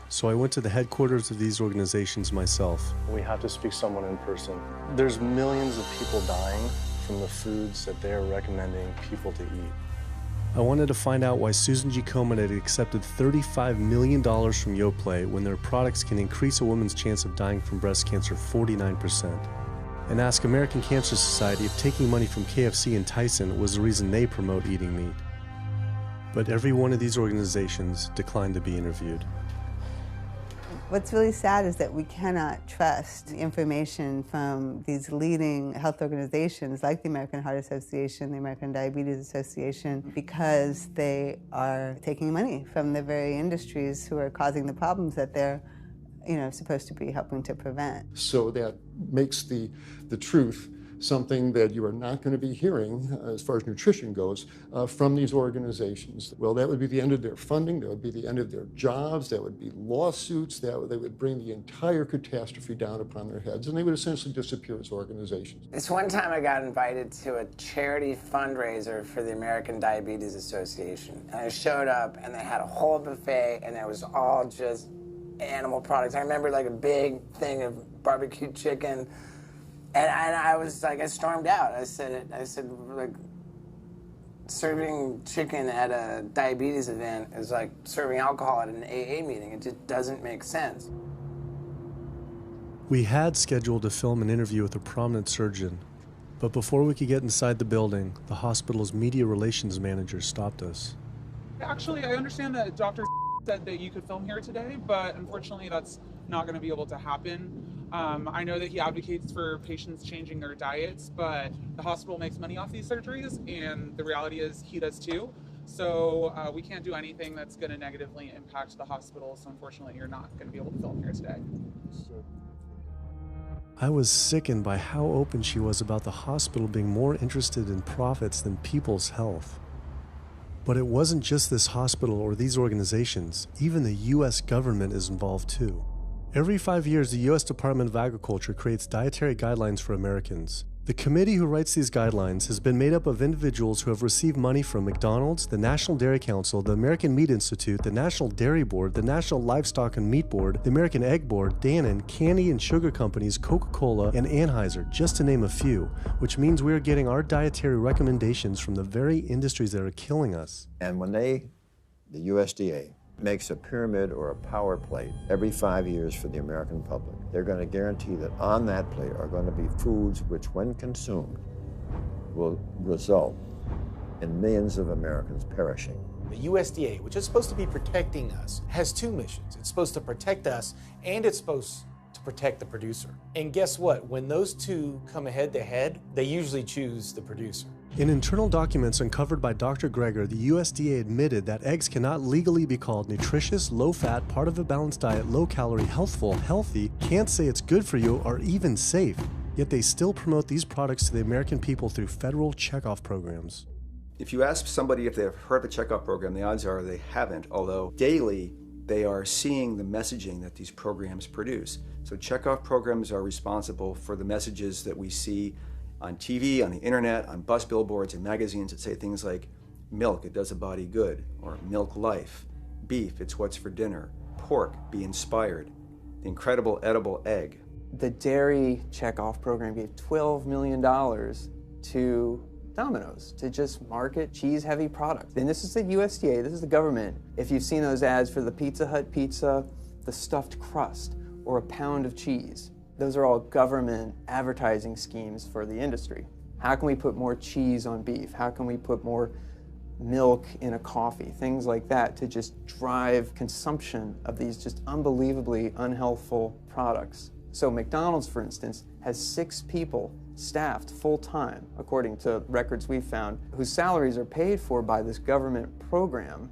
so I went to the headquarters of these organizations myself. We have to speak to someone in person. There's millions of people dying from the foods that they're recommending people to eat. I wanted to find out why Susan G. Komen had accepted $35 million from Yoplait when their products can increase a woman's chance of dying from breast cancer 49%. And ask American Cancer Society if taking money from KFC and Tyson was the reason they promote eating meat. But every one of these organizations declined to be interviewed. What's really sad is that we cannot trust information from these leading health organizations like the American Heart Association, the American Diabetes Association, because they are taking money from the very industries who are causing the problems that they're supposed to be helping to prevent. So that makes the truth something that you are not going to be hearing, as far as nutrition goes, from these organizations. Well, that would be the end of their funding, that would be the end of their jobs, that would be lawsuits, they would bring the entire catastrophe down upon their heads, and they would essentially disappear as organizations. This one time I got invited to a charity fundraiser for the American Diabetes Association. And I showed up, and they had a whole buffet, and it was all just animal products. I remember like a big thing of barbecue chicken. And I was like, I stormed out. I said, like, serving chicken at a diabetes event is like serving alcohol at an AA meeting. It just doesn't make sense. We had scheduled to film an interview with a prominent surgeon, but before we could get inside the building, the hospital's media relations manager stopped us. Actually, I understand that Dr. said that you could film here today, but unfortunately that's not going to be able to happen. I know that he advocates for patients changing their diets, but the hospital makes money off these surgeries, and the reality is he does too. So we can't do anything that's going to negatively impact the hospital, so unfortunately you're not going to be able to film here today. I was sickened by how open she was about the hospital being more interested in profits than people's health. But it wasn't just this hospital or these organizations. Even the U.S. government is involved too. Every 5 years, the U.S. Department of Agriculture creates dietary guidelines for Americans. The committee who writes these guidelines has been made up of individuals who have received money from McDonald's, the National Dairy Council, the American Meat Institute, the National Dairy Board, the National Livestock and Meat Board, the American Egg Board, Dannon, candy and sugar companies, Coca-Cola, and Anheuser, just to name a few, which means we are getting our dietary recommendations from the very industries that are killing us. And when the USDA, makes a pyramid or a power plate every 5 years for the American public, they're going to guarantee that on that plate are going to be foods which, when consumed, will result in millions of Americans perishing. The USDA, which is supposed to be protecting us, has two missions. It's supposed to protect us, and it's supposed to protect the producer. And guess what? When those two come head to head, they usually choose the producer. In internal documents uncovered by Dr. Greger, the USDA admitted that eggs cannot legally be called nutritious, low-fat, part of a balanced diet, low-calorie, healthful, healthy, can't say it's good for you, or even safe. Yet they still promote these products to the American people through federal checkoff programs. If you ask somebody if they've heard the checkoff program, the odds are they haven't, although daily they are seeing the messaging that these programs produce. So checkoff programs are responsible for the messages that we see on TV, on the internet, on bus billboards and magazines that say things like, milk, it does a body good, or milk life, beef, it's what's for dinner, pork, be inspired, the incredible edible egg. The dairy checkoff program gave $12 million to Domino's to just market cheese-heavy products. And this is the USDA, this is the government. If you've seen those ads for the Pizza Hut pizza, the stuffed crust, or a pound of cheese, those are all government advertising schemes for the industry. How can we put more cheese on beef? How can we put more milk in a coffee? Things like that to just drive consumption of these just unbelievably unhealthful products. So McDonald's, for instance, has 6 people staffed full-time, according to records we've found, whose salaries are paid for by this government program,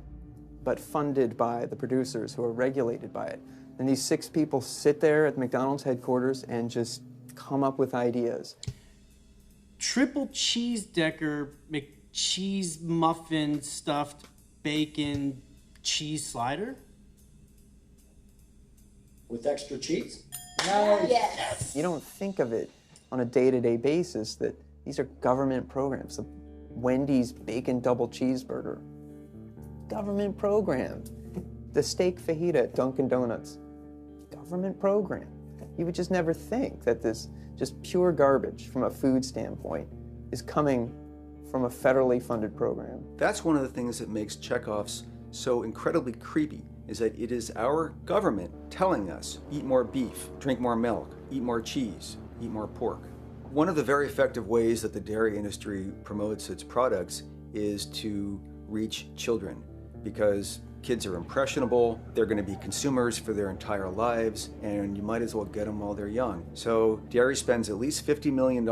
but funded by the producers who are regulated by it. And these 6 people sit there at McDonald's headquarters and just come up with ideas. Triple cheese decker McCheese muffin stuffed bacon cheese slider? With extra cheese? Nice. Yes. You don't think of it on a day-to-day basis that these are government programs. The Wendy's bacon double cheeseburger, government program. The steak fajita at Dunkin' Donuts, government program. You would just never think that this just pure garbage from a food standpoint is coming from a federally funded program. That's one of the things that makes checkoffs so incredibly creepy, is that it is our government telling us, eat more beef, drink more milk, eat more cheese, eat more pork. One of the very effective ways that the dairy industry promotes its products is to reach children because kids are impressionable, they're going to be consumers for their entire lives, and you might as well get them while they're young. So dairy spends at least $50 million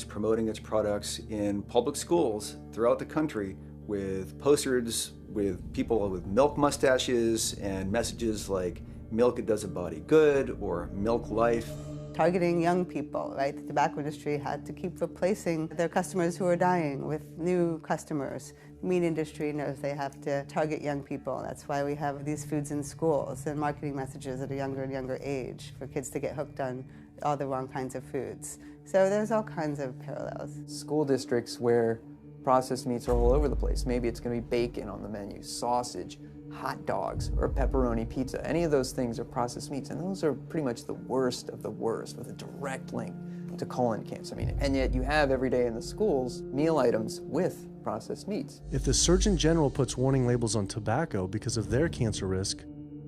promoting its products in public schools throughout the country with posters with people with milk mustaches and messages like milk, it does a body good, or milk life. Targeting young people, right? The tobacco industry had to keep replacing their customers who are dying with new customers. The meat industry knows they have to target young people. That's why we have these foods in schools and marketing messages at a younger and younger age for kids to get hooked on all the wrong kinds of foods. So there's all kinds of parallels. School districts where processed meats are all over the place. Maybe it's going to be bacon on the menu, sausage, hot dogs, or pepperoni pizza. Any of those things are processed meats, and those are pretty much the worst of the worst with a direct link to colon cancer. And yet you have every day in the schools meal items with processed meats. If the Surgeon General puts warning labels on tobacco because of their cancer risk,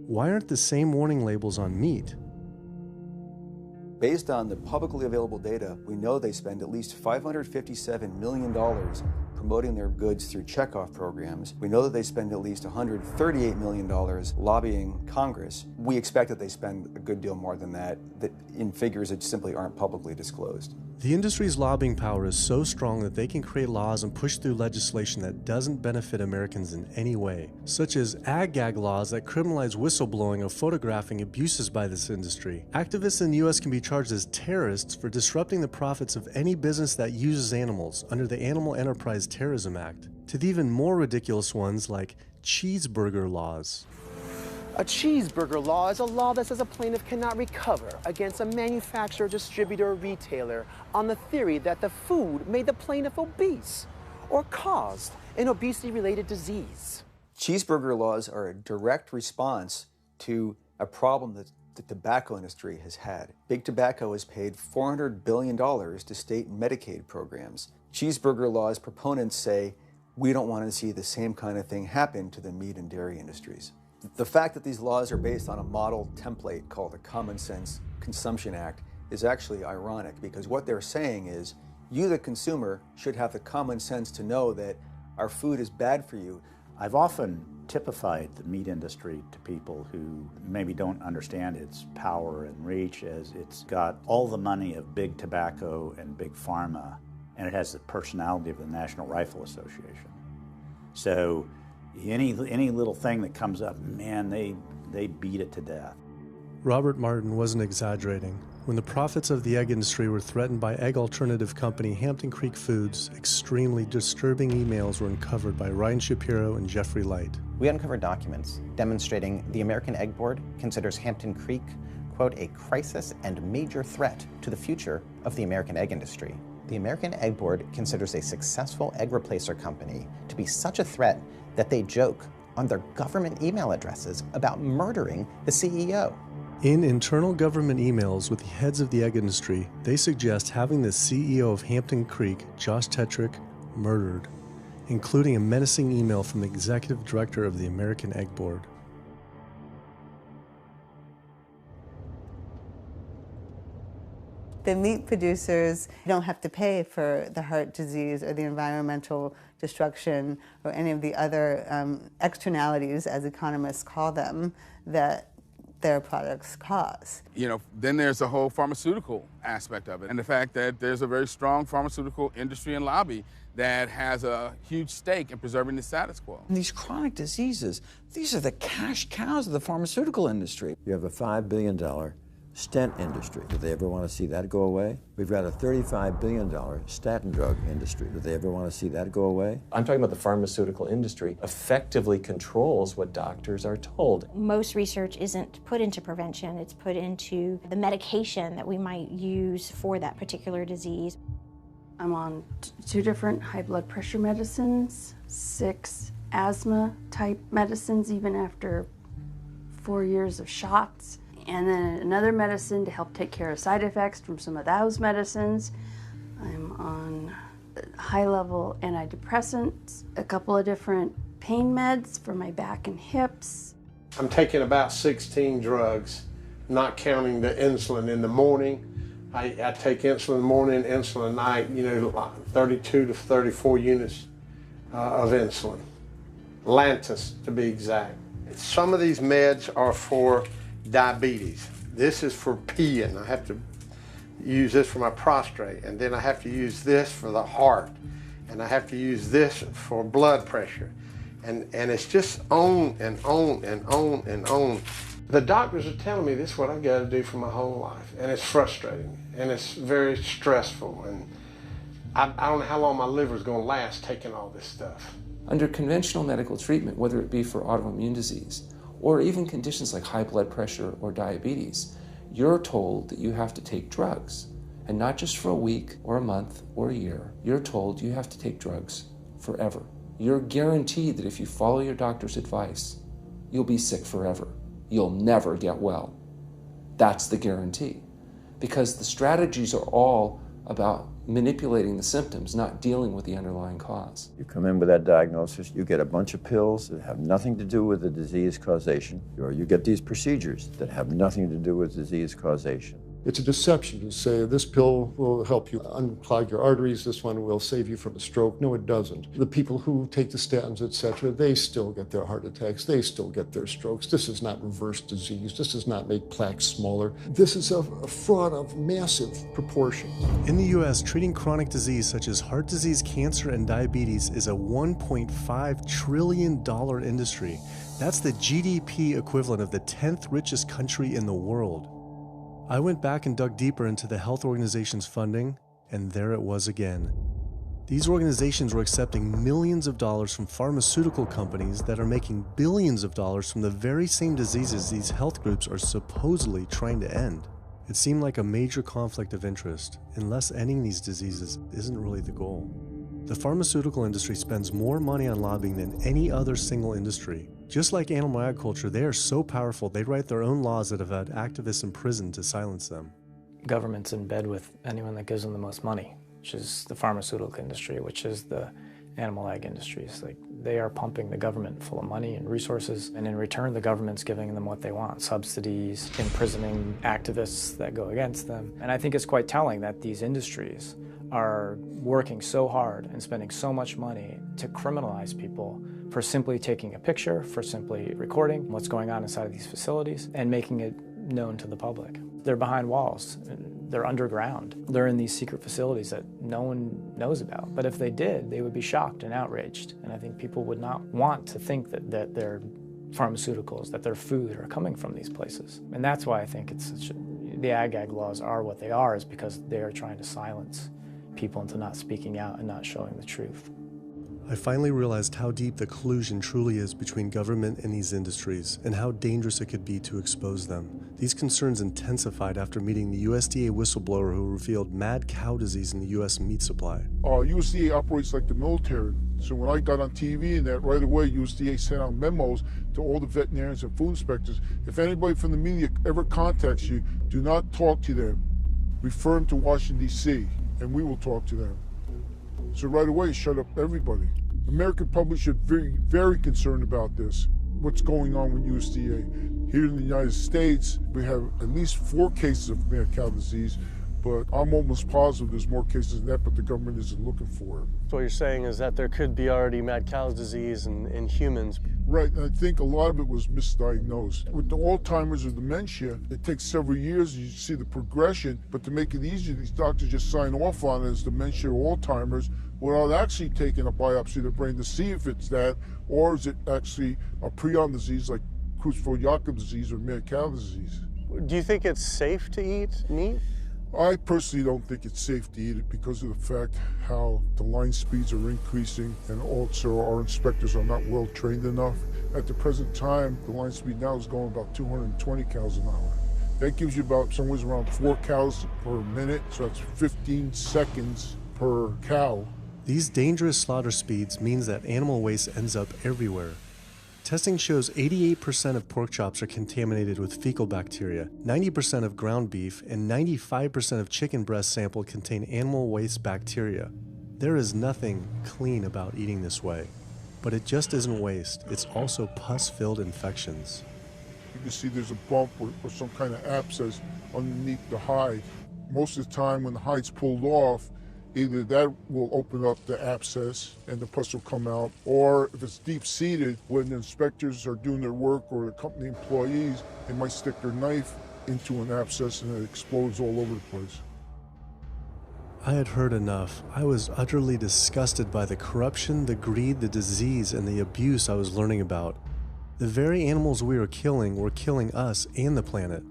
why aren't the same warning labels on meat? Based on the publicly available data, we know they spend at least $557 million promoting their goods through checkoff programs. We know that they spend at least $138 million lobbying Congress. We expect that they spend a good deal more than that in figures that simply aren't publicly disclosed. The industry's lobbying power is so strong that they can create laws and push through legislation that doesn't benefit Americans in any way, such as ag-gag laws that criminalize whistleblowing or photographing abuses by this industry. Activists in the U.S. can be charged as terrorists for disrupting the profits of any business that uses animals under the Animal Enterprise Terrorism Act, to the even more ridiculous ones like cheeseburger laws. A cheeseburger law is a law that says a plaintiff cannot recover against a manufacturer, distributor, or retailer on the theory that the food made the plaintiff obese or caused an obesity-related disease. Cheeseburger laws are a direct response to a problem that the tobacco industry has had. Big Tobacco has paid $400 billion to state Medicaid programs. Cheeseburger laws proponents say, we don't want to see the same kind of thing happen to the meat and dairy industries. The fact that these laws are based on a model template called the Common Sense Consumption Act is actually ironic, because what they're saying is you, the consumer, should have the common sense to know that our food is bad for you. I've often typified the meat industry to people who maybe don't understand its power and reach as it's got all the money of big tobacco and big pharma, and it has the personality of the National Rifle Association. So any little thing that comes up, man, they beat it to death. Robert Martin wasn't exaggerating. When the profits of the egg industry were threatened by egg alternative company Hampton Creek Foods, extremely disturbing emails were uncovered by Ryan Shapiro and Jeffrey Light. We uncovered documents demonstrating the American Egg Board considers Hampton Creek, quote, a crisis and major threat to the future of the American egg industry. The American Egg Board considers a successful egg replacer company to be such a threat that they joke on their government email addresses about murdering the CEO. In internal government emails with the heads of the egg industry, they suggest having the CEO of Hampton Creek, Josh Tetrick, murdered, including a menacing email from the executive director of the American Egg Board. The meat producers don't have to pay for the heart disease or the environmental destruction or any of the other externalities, as economists call them, that their products cause. You know, then there's the whole pharmaceutical aspect of it, and the fact that there's a very strong pharmaceutical industry and lobby that has a huge stake in preserving the status quo. And these chronic diseases, these are the cash cows of the pharmaceutical industry. You have a $5 billion stent industry. Do they ever want to see that go away? We've got a $35 billion statin drug industry. Do they ever want to see that go away? I'm talking about the pharmaceutical industry effectively controls what doctors are told. Most research isn't put into prevention, it's put into the medication that we might use for that particular disease. I'm on 2 different high blood pressure medicines, 6 asthma type medicines even after 4 years of shots, and then another medicine to help take care of side effects from some of those medicines. I'm on high-level antidepressants, a couple of different pain meds for my back and hips. I'm taking about 16 drugs, not counting the insulin in the morning. I take insulin morning, insulin night, 32 to 34 units of insulin. Lantus to be exact. Some of these meds are for diabetes. This is for peeing. I have to use this for my prostate, and then I have to use this for the heart, and I have to use this for blood pressure. And it's just on and on and on and on. The doctors are telling me this is what I've got to do for my whole life, and it's frustrating, and it's very stressful, and I don't know how long my liver is going to last taking all this stuff. Under conventional medical treatment, whether it be for autoimmune disease or even conditions like high blood pressure or diabetes, you're told that you have to take drugs, and not just for a week or a month or a year. You're told you have to take drugs forever. You're guaranteed that if you follow your doctor's advice, you'll be sick forever. You'll never get well. That's the guarantee. Because the strategies are all about manipulating the symptoms, not dealing with the underlying cause. You come in with that diagnosis, you get a bunch of pills that have nothing to do with the disease causation, or you get these procedures that have nothing to do with disease causation. It's a deception to say this pill will help you unclog your arteries, this one will save you from a stroke. No, it doesn't. The people who take the statins, etc., they still get their heart attacks, they still get their strokes. This is not reverse disease. This does not make plaques smaller. This is a fraud of massive proportions. In the US, treating chronic disease such as heart disease, cancer, and diabetes is a $1.5 trillion industry. That's the GDP equivalent of the 10th richest country in the world. I went back and dug deeper into the health organization's funding, and there it was again. These organizations were accepting millions of dollars from pharmaceutical companies that are making billions of dollars from the very same diseases these health groups are supposedly trying to end. It seemed like a major conflict of interest, unless ending these diseases isn't really the goal. The pharmaceutical industry spends more money on lobbying than any other single industry. Just like animal agriculture, they are so powerful they write their own laws that have had activists imprisoned to silence them. Government's in bed with anyone that gives them the most money, which is the pharmaceutical industry, which is the animal ag industries. Like, they are pumping the government full of money and resources, and in return the government's giving them what they want: subsidies, imprisoning activists that go against them. And I think it's quite telling that these industries are working so hard and spending so much money to criminalize people for simply taking a picture, for simply recording what's going on inside of these facilities and making it known to the public. They're behind walls, they're underground, they're in these secret facilities that no one knows about. But if they did, they would be shocked and outraged. And I think people would not want to think that their pharmaceuticals, that their food are coming from these places. And that's why I think the ag laws are what they are, is because they are trying to silence people into not speaking out and not showing the truth. I finally realized how deep the collusion truly is between government and these industries, and how dangerous it could be to expose them. These concerns intensified after meeting the USDA whistleblower who revealed mad cow disease in the US meat supply. USDA operates like the military. So when I got on TV and that, right away USDA sent out memos to all the veterinarians and food inspectors. If anybody from the media ever contacts you, do not talk to them. Refer them to Washington, D.C., and we will talk to them. So right away, shut up everybody. American public should be very concerned about this. What's going on with USDA? Here in the United States, we have at least 4 cases of mad cow disease, but I'm almost positive there's more cases than that, but the government isn't looking for it. So what you're saying is that there could be already mad cow disease in humans. Right, and I think a lot of it was misdiagnosed. With the Alzheimer's or dementia, it takes several years, you see the progression, but to make it easier, these doctors just sign off on it as dementia or Alzheimer's without actually taking a biopsy of the brain to see if it's that, or is it actually a prion disease like Creutzfeldt-Jakob disease or mad cow disease. Do you think it's safe to eat meat? I personally don't think it's safe to eat it because of the fact how the line speeds are increasing, and also our inspectors are not well trained enough. At the present time, the line speed now is going about 220 cows an hour. That gives you about somewhere around 4 cows per minute, so that's 15 seconds per cow. These dangerous slaughter speeds means that animal waste ends up everywhere. Testing shows 88% of pork chops are contaminated with fecal bacteria, 90% of ground beef, and 95% of chicken breast sample contain animal waste bacteria. There is nothing clean about eating this way. But it just isn't waste, it's also pus-filled infections. You can see there's a bump or some kind of abscess underneath the hide. Most of the time when the hide's pulled off, Either that will open up the abscess and the pus will come out, or if it's deep-seated, when the inspectors are doing their work or the company employees, they might stick their knife into an abscess and it explodes all over the place. I had heard enough. I was utterly disgusted by the corruption, the greed, the disease, and the abuse I was learning about. The very animals we were killing us and the planet.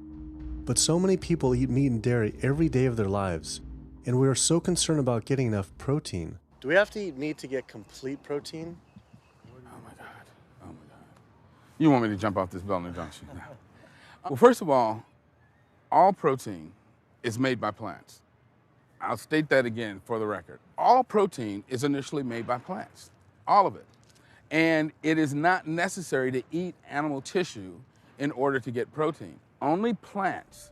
But so many people eat meat and dairy every day of their lives, and we are so concerned about getting enough protein. Do we have to eat meat to get complete protein? Oh my God. You want me to jump off this building, don't you? Well, first of all protein is made by plants. I'll state that again for the record. All protein is initially made by plants, all of it. And it is not necessary to eat animal tissue in order to get protein. Only plants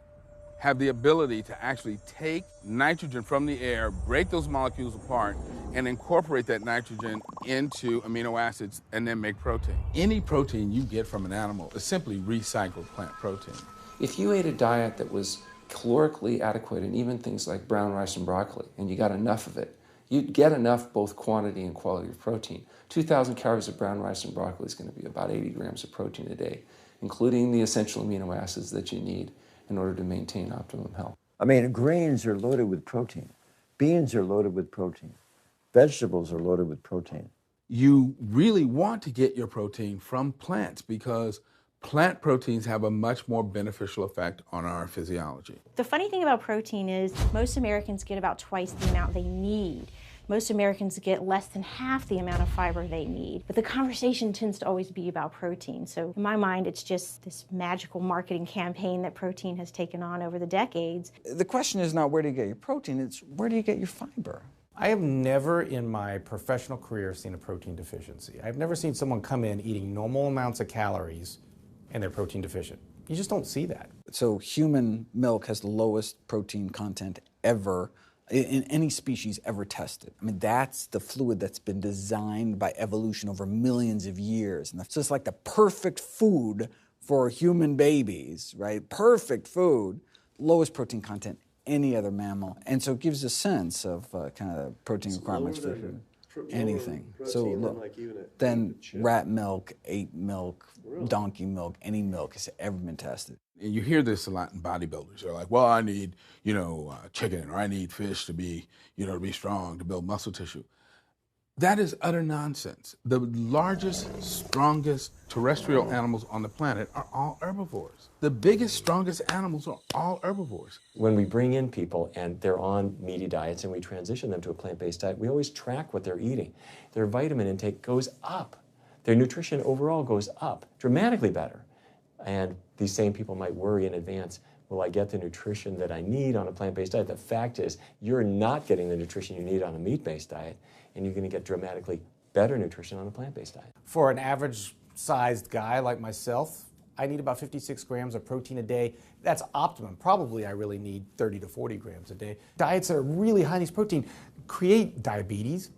have the ability to actually take nitrogen from the air, break those molecules apart, and incorporate that nitrogen into amino acids and then make protein. Any protein you get from an animal is simply recycled plant protein. If you ate a diet that was calorically adequate, and even things like brown rice and broccoli, and you got enough of it, you'd get enough both quantity and quality of protein. 2,000 calories of brown rice and broccoli is going to be about 80 grams of protein a day, including the essential amino acids that you need in order to maintain optimum health. I mean, grains are loaded with protein. Beans are loaded with protein. Vegetables are loaded with protein. You really want to get your protein from plants because plant proteins have a much more beneficial effect on our physiology. The funny thing about protein is most Americans get about twice the amount they need. Most Americans get less than half the amount of fiber they need. But the conversation tends to always be about protein. So in my mind, it's just this magical marketing campaign that protein has taken on over the decades. The question is not where do you get your protein, it's where do you get your fiber? I have never in my professional career seen a protein deficiency. I've never seen someone come in eating normal amounts of calories and they're protein deficient. You just don't see that. So human milk has the lowest protein content ever in any species ever tested. I mean, that's the fluid that's been designed by evolution over millions of years. And that's just like the perfect food for human babies, right? Perfect food, lowest protein content any other mammal. And so it gives a sense of kind of protein requirements for anything. So then rat milk, ape milk, donkey milk, any milk has ever been tested. And you hear this a lot in bodybuilders. They're like, well, I need, chicken, or I need fish to be, to be strong, to build muscle tissue. That is utter nonsense. The largest, strongest terrestrial animals on the planet are all herbivores. The biggest, strongest animals are all herbivores. When we bring in people and they're on meaty diets and we transition them to a plant-based diet, we always track what they're eating. Their vitamin intake goes up. Their nutrition overall goes up, dramatically better. And these same people might worry in advance, will I get the nutrition that I need on a plant-based diet? The fact is, you're not getting the nutrition you need on a meat-based diet, and you're going to get dramatically better nutrition on a plant-based diet. For an average-sized guy like myself, I need about 56 grams of protein a day. That's optimum. Probably I really need 30 to 40 grams a day. Diets that are really high in these protein create diabetes,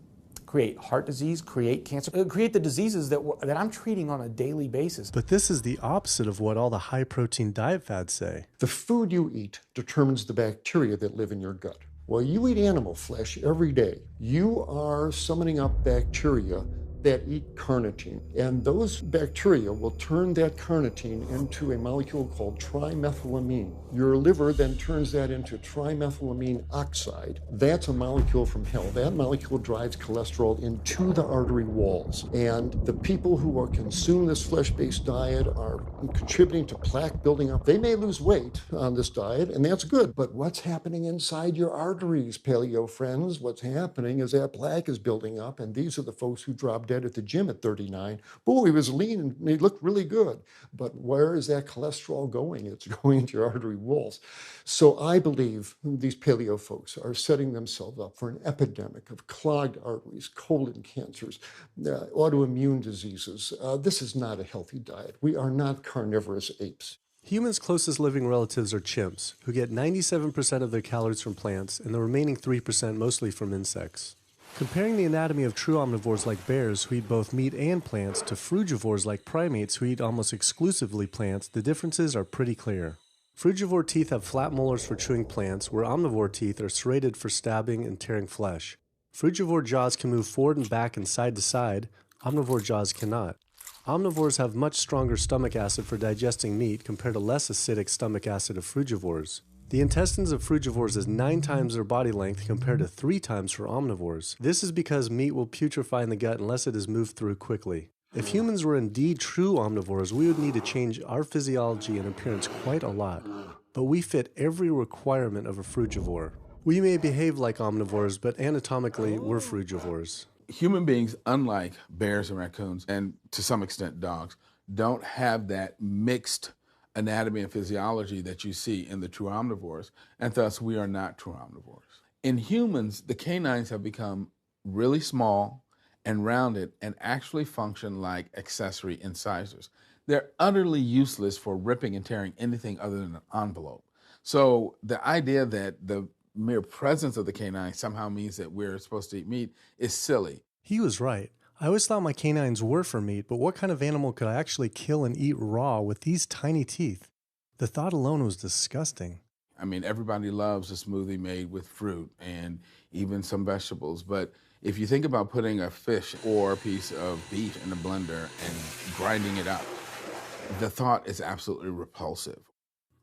create heart disease, create cancer, create the diseases that I'm treating on a daily basis. But this is the opposite of what all the high-protein diet fads say. The food you eat determines the bacteria that live in your gut. Well, you eat animal flesh every day. You are summoning up bacteria that eat carnitine. And those bacteria will turn that carnitine into a molecule called trimethylamine. Your liver then turns that into trimethylamine oxide. That's a molecule from hell. That molecule drives cholesterol into the artery walls. And the people who are consuming this flesh-based diet are contributing to plaque building up. They may lose weight on this diet, and that's good. But what's happening inside your arteries, paleo friends? What's happening is that plaque is building up, and these are the folks who drop dead at the gym at 39. Boy, he was lean and he looked really good. But where is that cholesterol going? It's going into your artery walls. So I believe these paleo folks are setting themselves up for an epidemic of clogged arteries, colon cancers, autoimmune diseases. This is not a healthy diet. We are not carnivorous apes. Humans' closest living relatives are chimps, who get 97% of their calories from plants and the remaining 3% mostly from insects. Comparing the anatomy of true omnivores like bears, who eat both meat and plants, to frugivores like primates, who eat almost exclusively plants, the differences are pretty clear. Frugivore teeth have flat molars for chewing plants, where omnivore teeth are serrated for stabbing and tearing flesh. Frugivore jaws can move forward and back and side to side. Omnivore jaws cannot. Omnivores have much stronger stomach acid for digesting meat compared to less acidic stomach acid of frugivores. The intestines of frugivores is 9 times their body length compared to 3 times for omnivores. This is because meat will putrefy in the gut unless it is moved through quickly. If humans were indeed true omnivores, we would need to change our physiology and appearance quite a lot. But we fit every requirement of a frugivore. We may behave like omnivores, but anatomically, we're frugivores. Human beings, unlike bears and raccoons, and to some extent dogs, don't have that mixed anatomy and physiology that you see in the true omnivores, and thus we are not true omnivores. In humans, the canines have become really small and rounded and actually function like accessory incisors. They're utterly useless for ripping and tearing anything other than an envelope. So the idea that the mere presence of the canine somehow means that we're supposed to eat meat is silly. He was right. I always thought my canines were for meat, but what kind of animal could I actually kill and eat raw with these tiny teeth? The thought alone was disgusting. I mean, everybody loves a smoothie made with fruit and even some vegetables, but if you think about putting a fish or a piece of beef in a blender and grinding it up, the thought is absolutely repulsive.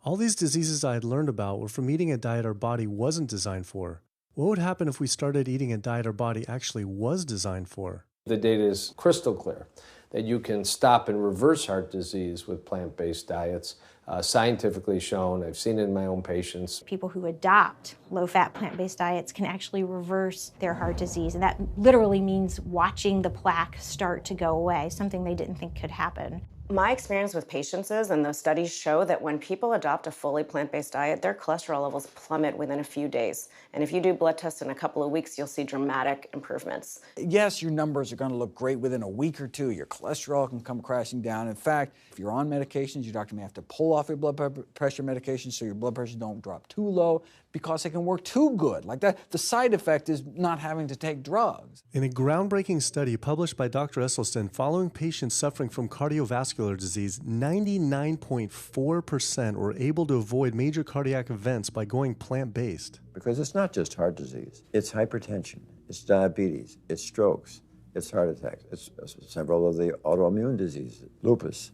All these diseases I had learned about were from eating a diet our body wasn't designed for. What would happen if we started eating a diet our body actually was designed for? The data is crystal clear that you can stop and reverse heart disease with plant-based diets. Scientifically shown, I've seen it in my own patients. People who adopt low-fat plant-based diets can actually reverse their heart disease, and that literally means watching the plaque start to go away, something they didn't think could happen. My experience with patients is, and those studies show, that when people adopt a fully plant-based diet, their cholesterol levels plummet within a few days. And if you do blood tests in a couple of weeks, you'll see dramatic improvements. Yes, your numbers are going to look great within a week or two. Your cholesterol can come crashing down. In fact, if you're on medications, your doctor may have to pull off your blood pressure medications so your blood pressure don't drop too low because they can work too good. Like that, the side effect is not having to take drugs. In a groundbreaking study published by Dr. Esselstyn following patients suffering from cardiovascular disease, 99.4% were able to avoid major cardiac events by going plant-based. Because it's not just heart disease. It's hypertension, it's diabetes, it's strokes, it's heart attacks, it's several of the autoimmune diseases, lupus,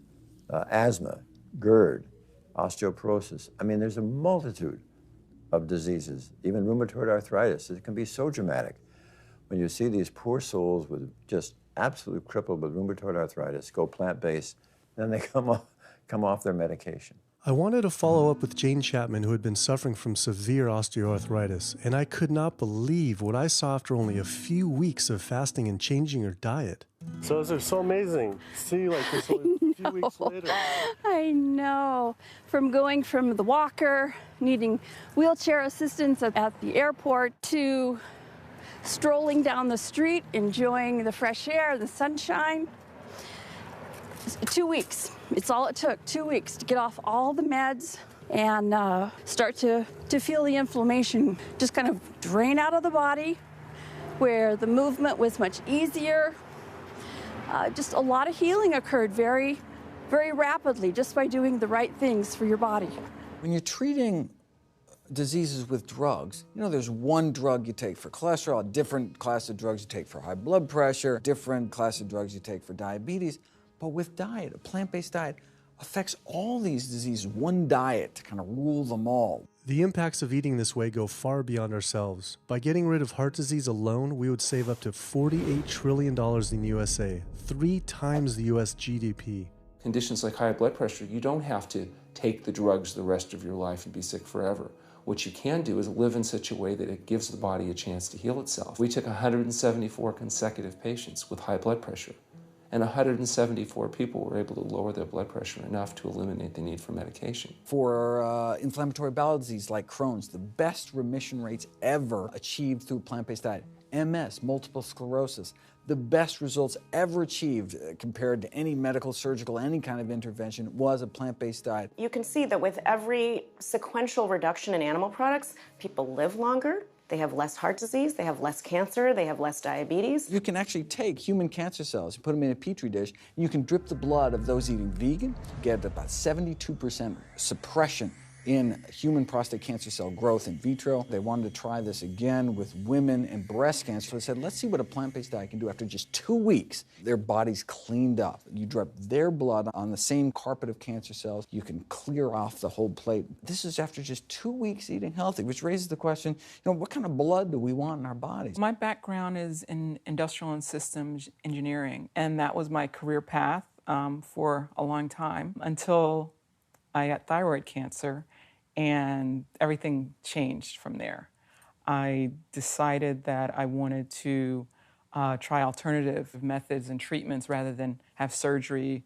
asthma, GERD, osteoporosis. I mean, there's a multitude of diseases, even rheumatoid arthritis. It can be so dramatic. When you see these poor souls with just absolutely crippled with rheumatoid arthritis go plant-based, then they come off their medication. I wanted to follow up with Jane Chapman, who had been suffering from severe osteoarthritis, and I could not believe what I saw after only a few weeks of fasting and changing her diet. So those are so amazing. See, like this only a few weeks later. I know. From going from the walker, needing wheelchair assistance at the airport, to strolling down the street, enjoying the fresh air, the sunshine. 2 weeks. It's all it took, 2 weeks to get off all the meds and start to feel the inflammation just kind of drain out of the body, where the movement was much easier. Just a lot of healing occurred very, very rapidly just by doing the right things for your body. When you're treating diseases with drugs, you know, there's one drug you take for cholesterol, a different class of drugs you take for high blood pressure, different class of drugs you take for diabetes. But with diet, a plant-based diet affects all these diseases, one diet to kind of rule them all. The impacts of eating this way go far beyond ourselves. By getting rid of heart disease alone, we would save up to $48 trillion in the USA, 3 times the US GDP. Conditions like high blood pressure, you don't have to take the drugs the rest of your life and be sick forever. What you can do is live in such a way that it gives the body a chance to heal itself. We took 174 consecutive patients with high blood pressure, and 174 people were able to lower their blood pressure enough to eliminate the need for medication. For inflammatory bowel disease like Crohn's, the best remission rates ever achieved through plant-based diet. MS, multiple sclerosis, the best results ever achieved compared to any medical, surgical, any kind of intervention was a plant-based diet. You can see that with every sequential reduction in animal products, people live longer, they have less heart disease, they have less cancer, they have less diabetes. You can actually take human cancer cells, you put them in a petri dish, and you can drip the blood of those eating vegan, get about 72% suppression in human prostate cancer cell growth in vitro. They wanted to try this again with women and breast cancer. So they said, let's see what a plant-based diet can do. After just 2 weeks, their bodies cleaned up. You drop their blood on the same carpet of cancer cells. You can clear off the whole plate. This is after just 2 weeks eating healthy, which raises the question, what kind of blood do we want in our bodies? My background is in industrial and systems engineering, and that was my career path for a long time until I got thyroid cancer, and everything changed from there. I decided that I wanted to try alternative methods and treatments rather than have surgery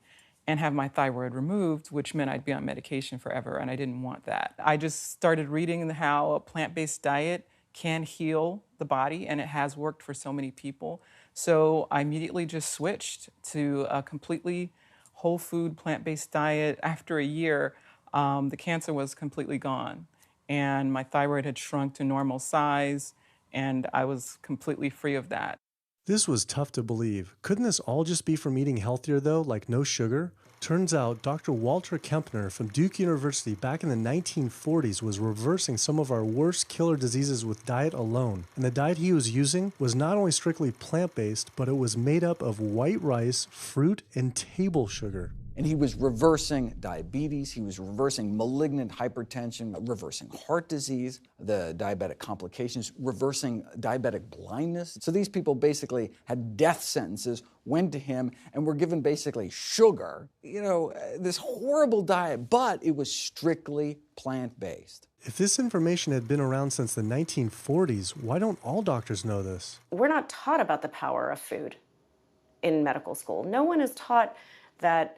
and have my thyroid removed, which meant I'd be on medication forever, and I didn't want that. I just started reading how a plant-based diet can heal the body, and it has worked for so many people. So I immediately just switched to a completely whole food plant-based diet. After a year, the cancer was completely gone, and my thyroid had shrunk to normal size, and I was completely free of that. This was tough to believe. Couldn't this all just be from eating healthier though, like no sugar? Turns out Dr. Walter Kempner from Duke University back in the 1940s was reversing some of our worst killer diseases with diet alone. And the diet he was using was not only strictly plant-based, but it was made up of white rice, fruit, and table sugar. And he was reversing diabetes, he was reversing malignant hypertension, reversing heart disease, the diabetic complications, reversing diabetic blindness. So these people basically had death sentences, went to him, and were given basically sugar, this horrible diet, but it was strictly plant-based. If this information had been around since the 1940s, why don't all doctors know this? We're not taught about the power of food in medical school. No one is taught that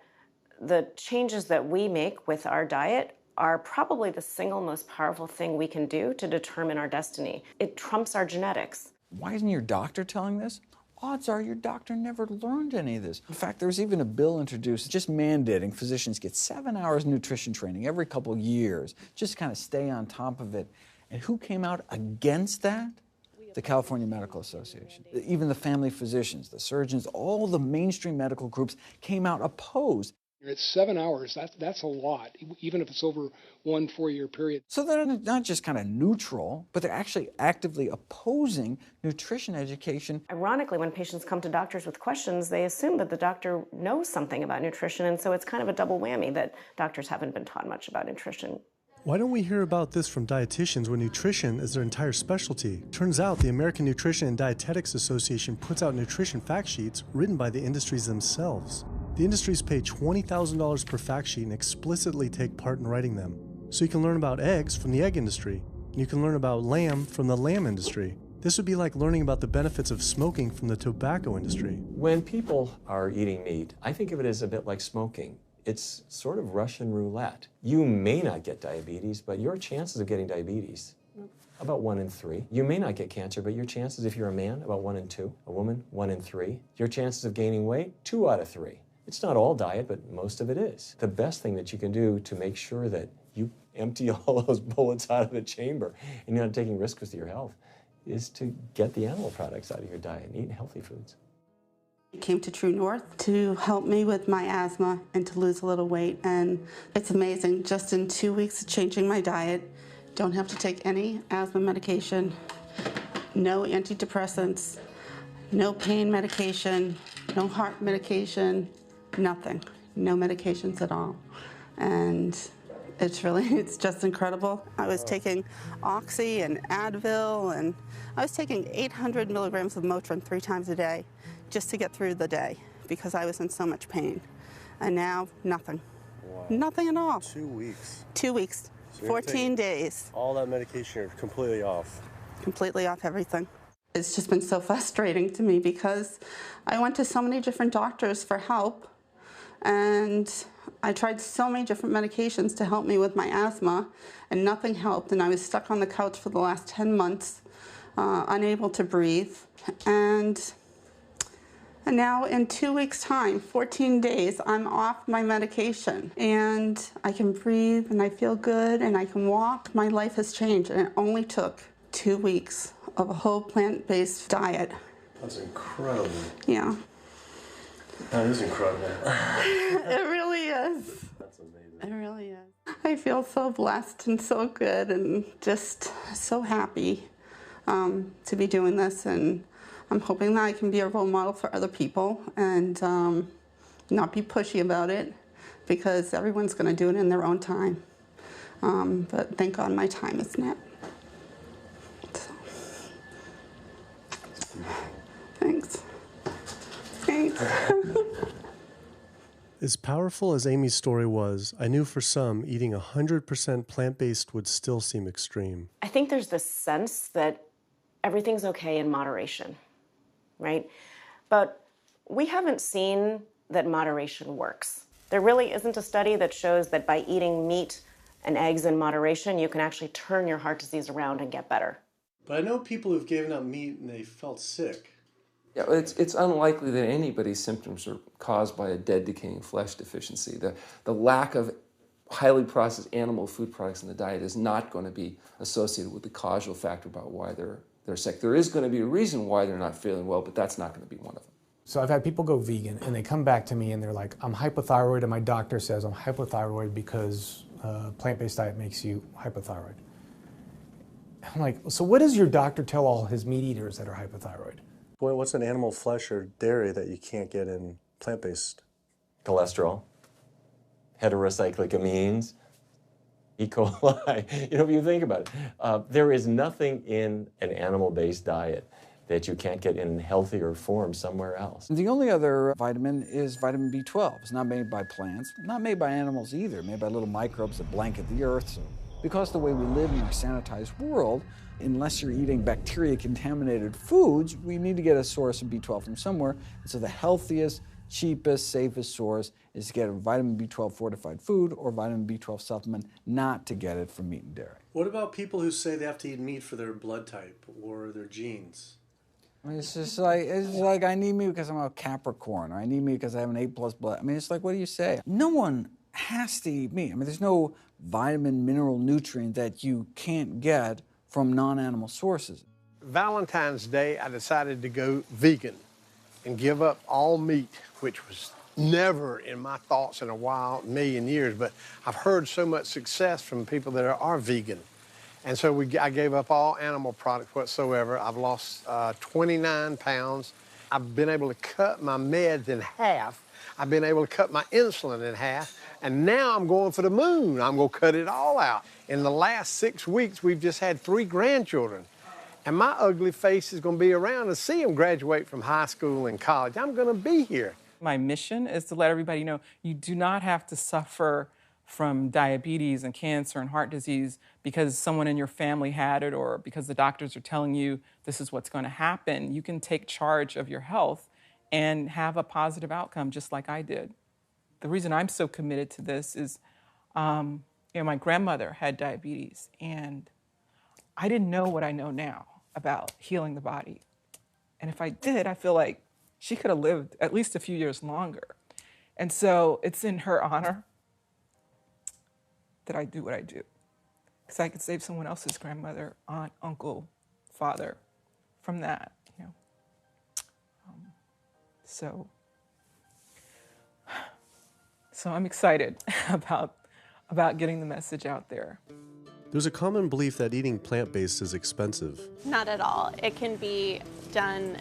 the changes that we make with our diet are probably the single most powerful thing we can do to determine our destiny. It trumps our genetics. Why isn't your doctor telling this? Odds are your doctor never learned any of this. In fact, there was even a bill introduced just mandating physicians get 7 hours nutrition training every couple years, just kind of stay on top of it. And who came out against that? The California Medical Association. Even the family physicians, the surgeons, all the mainstream medical groups came out opposed. It's 7 hours, that's a lot, even if it's over 1 4-year period. So they're not just kind of neutral, but they're actually actively opposing nutrition education. Ironically, when patients come to doctors with questions, they assume that the doctor knows something about nutrition, and so it's kind of a double whammy that doctors haven't been taught much about nutrition. Why don't we hear about this from dietitians when nutrition is their entire specialty? Turns out the American Nutrition and Dietetics Association puts out nutrition fact sheets written by the industries themselves. The industries pay $20,000 per fact sheet and explicitly take part in writing them. So you can learn about eggs from the egg industry, and you can learn about lamb from the lamb industry. This would be like learning about the benefits of smoking from the tobacco industry. When people are eating meat, I think of it as a bit like smoking. It's sort of Russian roulette. You may not get diabetes, but your chances of getting diabetes, about 1 in 3. You may not get cancer, but your chances, if you're a man, about 1 in 2. A woman, 1 in 3. Your chances of gaining weight, 2 out of 3. It's not all diet, but most of it is. The best thing that you can do to make sure that you empty all those bullets out of the chamber and you're not taking risks with your health is to get the animal products out of your diet and eat healthy foods. I came to True North to help me with my asthma and to lose a little weight, and it's amazing. Just in 2 weeks of changing my diet, don't have to take any asthma medication, no antidepressants, no pain medication, no heart medication, nothing, no medications at all. And it's just incredible. I was taking Oxy and Advil, and I was taking 800 milligrams of Motrin 3 times a day just to get through the day because I was in so much pain. And now, nothing. Wow. Nothing at all. 2 weeks. 2 weeks, So 14 days. All that medication, you're completely off. Completely off everything. It's just been so frustrating to me because I went to so many different doctors for help, and I tried so many different medications to help me with my asthma, and nothing helped, and I was stuck on the couch for the last 10 months, unable to breathe. And now in 2 weeks' time, 14 days, I'm off my medication, and I can breathe, and I feel good, and I can walk. My life has changed, and it only took 2 weeks of a whole plant-based diet. That's incredible. Yeah. That is incredible. It really is. That's amazing. It really is. I feel so blessed and so good and just so happy to be doing this, and I'm hoping that I can be a role model for other people and not be pushy about it, because everyone's going to do it in their own time. But thank God my time is now. So. Thanks. Thanks. As powerful as Amy's story was, I knew for some, eating 100% plant-based would still seem extreme. I think there's this sense that everything's okay in moderation, right? But we haven't seen that moderation works. There really isn't a study that shows that by eating meat and eggs in moderation, you can actually turn your heart disease around and get better. But I know people who've given up meat and they felt sick. Yeah, it's unlikely that anybody's symptoms are caused by a dead, decaying flesh deficiency. The lack of highly processed animal food products in the diet is not going to be associated with the causal factor about why they're sick. There is going to be a reason why they're not feeling well, but that's not going to be one of them. So I've had people go vegan, and they come back to me, and they're like, I'm hypothyroid, and my doctor says I'm hypothyroid because plant-based diet makes you hypothyroid. I'm like, so what does your doctor tell all his meat eaters that are hypothyroid? Boy, what's an animal flesh or dairy that you can't get in plant-based? Cholesterol, heterocyclic amines, E. coli. You know, if you think about it, there is nothing in an animal-based diet that you can't get in healthier form somewhere else. The only other vitamin is vitamin B12. It's not made by plants, not made by animals either, made by little microbes that blanket the earth. So because the way we live in our sanitized world, unless you're eating bacteria-contaminated foods, we need to get a source of B12 from somewhere. And so the healthiest, cheapest, safest source is to get a vitamin B12 fortified food or vitamin B12 supplement, not to get it from meat and dairy. What about people who say they have to eat meat for their blood type or their genes? I mean, it's like I need meat because I'm a Capricorn, or I need meat because I have an A+ blood. I mean, it's like, what do you say? No one has to eat meat. I mean, there's no vitamin, mineral, nutrient that you can't get from non-animal sources. Valentine's Day, I decided to go vegan and give up all meat, which was never in my thoughts in a while, million years, but I've heard so much success from people that are vegan. And so I gave up all animal products whatsoever. I've lost 29 pounds. I've been able to cut my meds in half. I've been able to cut my insulin in half. And now I'm going for the moon. I'm going to cut it all out. In the last 6 weeks, we've just had 3 grandchildren. And my ugly face is going to be around to see them graduate from high school and college. I'm going to be here. My mission is to let everybody know you do not have to suffer from diabetes and cancer and heart disease because someone in your family had it or because the doctors are telling you this is what's going to happen. You can take charge of your health and have a positive outcome just like I did. The reason I'm so committed to this is, my grandmother had diabetes, and I didn't know what I know now about healing the body. And if I did, I feel like she could have lived at least a few years longer. And so it's in her honor that I do what I do. Because I could save someone else's grandmother, aunt, uncle, father from that, So I'm excited about getting the message out there. There's a common belief that eating plant-based is expensive. Not at all. It can be done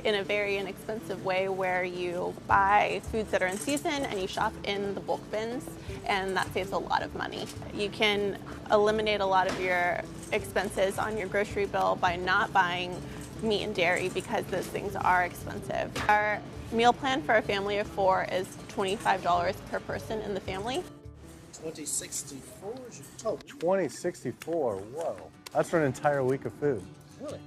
in a very inexpensive way where you buy foods that are in season and you shop in the bulk bins, and that saves a lot of money. You can eliminate a lot of your expenses on your grocery bill by not buying meat and dairy because those things are expensive. Our meal plan for a family of 4 is $25 per person in the family. 2064 is your total. 2064, whoa. That's for an entire week of food. Really?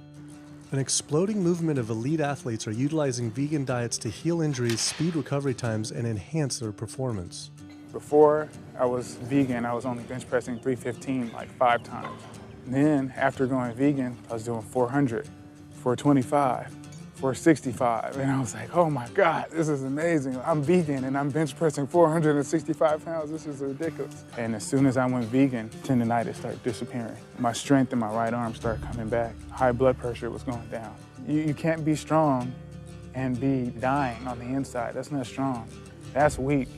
An exploding movement of elite athletes are utilizing vegan diets to heal injuries, speed recovery times, and enhance their performance. Before I was vegan, I was only bench pressing 315 like 5 times. Then after going vegan, I was doing 400, 425. 465, and I was like, oh my God, this is amazing. I'm vegan and I'm bench pressing 465 pounds. This is ridiculous. And as soon as I went vegan, tendinitis started disappearing. My strength in my right arm started coming back. High blood pressure was going down. You can't be strong and be dying on the inside. That's not strong. That's weak.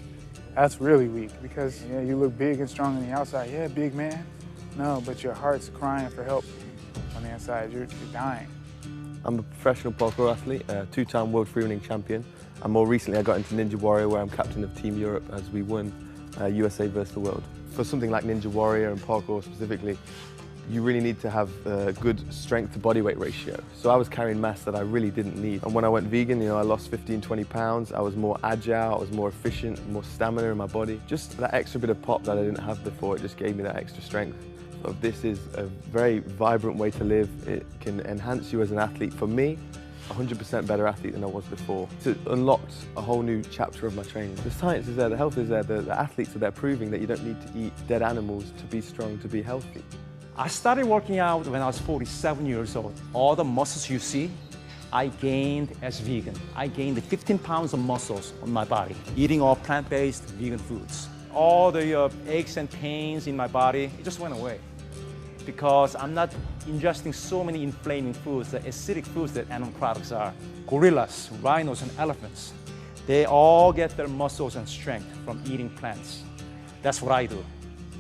That's really weak because yeah, you look big and strong on the outside. Yeah, big man. No, but your heart's crying for help on the inside. You're dying. I'm a professional parkour athlete, a two-time world freerunning champion, and more recently I got into Ninja Warrior where I'm captain of Team Europe as we won USA versus the world. For something like Ninja Warrior and parkour specifically, you really need to have a good strength to body weight ratio. So I was carrying mass that I really didn't need. And when I went vegan, I lost 15, 20 pounds. I was more agile, I was more efficient, more stamina in my body. Just that extra bit of pop that I didn't have before, it just gave me that extra strength. So this is a very vibrant way to live. It can enhance you as an athlete. For me, 100% better athlete than I was before. It unlocked a whole new chapter of my training. The science is there, the health is there, the athletes are there proving that you don't need to eat dead animals to be strong, to be healthy. I started working out when I was 47 years old. All the muscles you see, I gained as vegan. I gained 15 pounds of muscles on my body, eating all plant-based vegan foods. All the aches and pains in my body, it just went away. Because I'm not ingesting so many inflaming foods, the acidic foods that animal products are. Gorillas, rhinos, and elephants, they all get their muscles and strength from eating plants. That's what I do.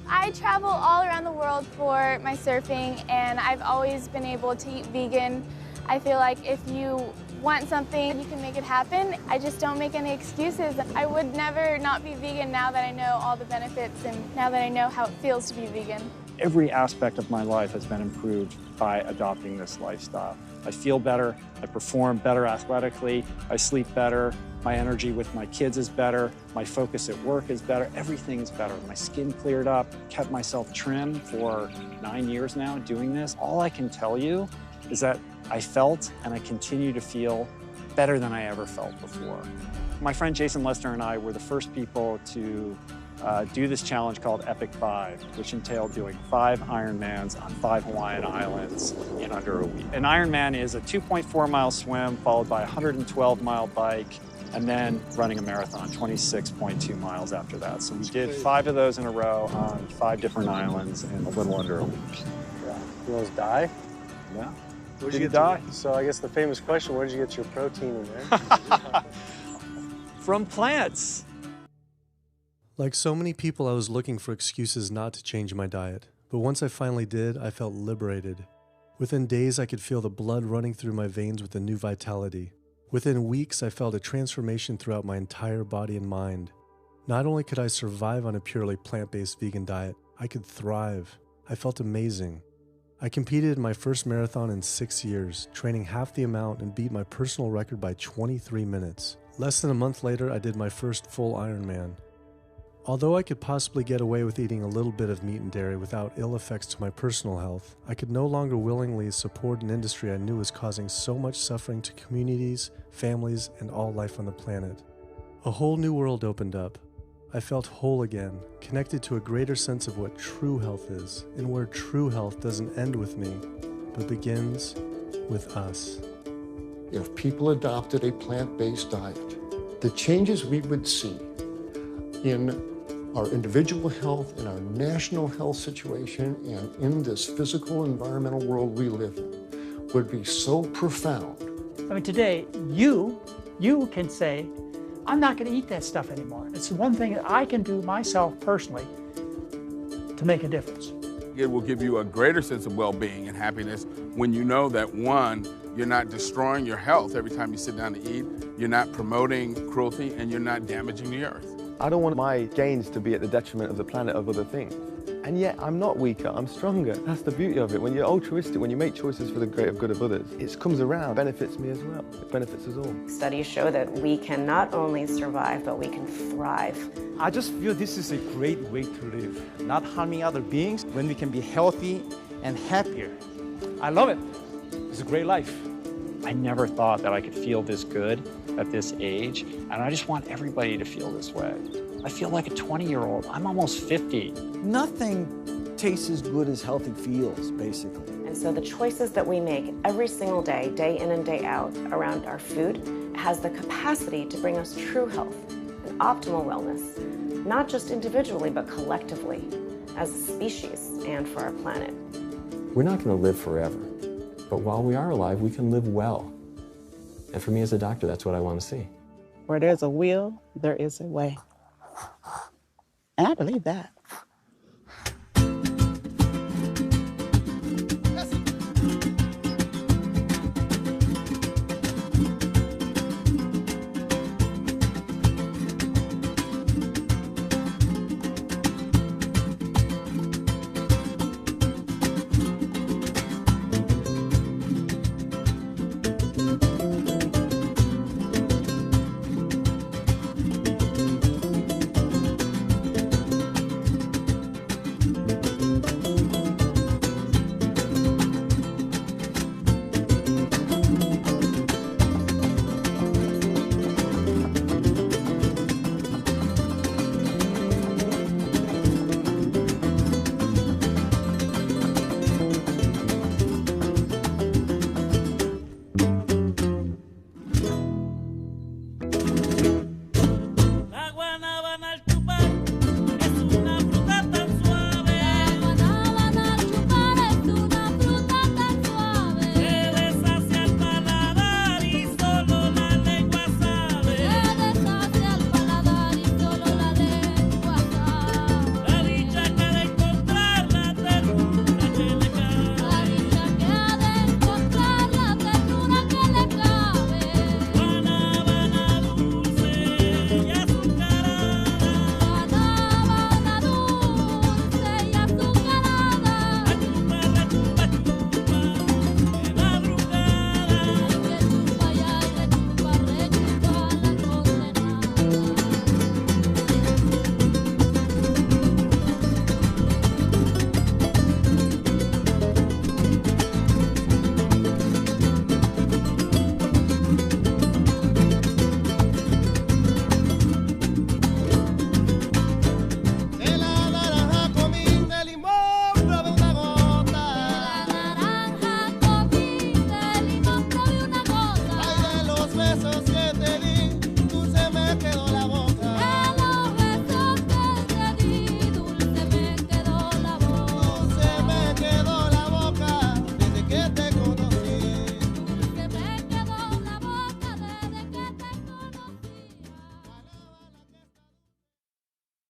I travel all around the world for my surfing, and I've always been able to eat vegan. I feel like if you want something, you can make it happen. I just don't make any excuses. I would never not be vegan now that I know all the benefits and now that I know how it feels to be vegan. Every aspect of my life has been improved by adopting this lifestyle. I feel better, I perform better athletically, I sleep better, my energy with my kids is better, my focus at work is better, everything is better. My skin cleared up, kept myself trim for 9 years now doing this. All I can tell you is that I felt and I continue to feel better than I ever felt before. My friend Jason Lester and I were the first people to do this challenge called Epic 5, which entailed doing 5 Ironmans on 5 Hawaiian islands in under a week. An Ironman is a 2.4-mile swim followed by a 112-mile bike and then running a marathon, 26.2 miles after that. So we did 5 of those in a row on 5 different islands in a little under a week. Yeah. You almost die? Yeah. Where'd you die? So I guess the famous question, where did you get your protein in there? From plants. Like so many people, I was looking for excuses not to change my diet. But once I finally did, I felt liberated. Within days, I could feel the blood running through my veins with a new vitality. Within weeks, I felt a transformation throughout my entire body and mind. Not only could I survive on a purely plant-based vegan diet, I could thrive. I felt amazing. I competed in my first marathon in 6 years, training half the amount and beat my personal record by 23 minutes. Less than a month later, I did my first full Ironman. Although I could possibly get away with eating a little bit of meat and dairy without ill effects to my personal health, I could no longer willingly support an industry I knew was causing so much suffering to communities, families, and all life on the planet. A whole new world opened up. I felt whole again, connected to a greater sense of what true health is, and where true health doesn't end with me, but begins with us. If people adopted a plant-based diet, the changes we would see in our individual health, in our national health situation, and in this physical environmental world we live in would be so profound. I mean, today, you can say, I'm not going to eat that stuff anymore. It's one thing that I can do myself personally to make a difference. It will give you a greater sense of well-being and happiness when you know that, one, you're not destroying your health every time you sit down to eat, you're not promoting cruelty, and you're not damaging the earth. I don't want my gains to be at the detriment of the planet of other things. And yet I'm not weaker, I'm stronger. That's the beauty of it. When you're altruistic, when you make choices for the greater good of others, it comes around, benefits me as well. It benefits us all. Studies show that we can not only survive, but we can thrive. I just feel this is a great way to live, not harming other beings when we can be healthy and happier. I love it. It's a great life. I never thought that I could feel this good at this age, and I just want everybody to feel this way. I feel like a 20-year-old. I'm almost 50. Nothing tastes as good as healthy feels, basically. And so the choices that we make every single day, day in and day out, around our food, has the capacity to bring us true health and optimal wellness, not just individually, but collectively, as a species and for our planet. We're not going to live forever, but while we are alive, we can live well. And for me as a doctor, that's what I want to see. Where there's a will, there is a way. And I believe that.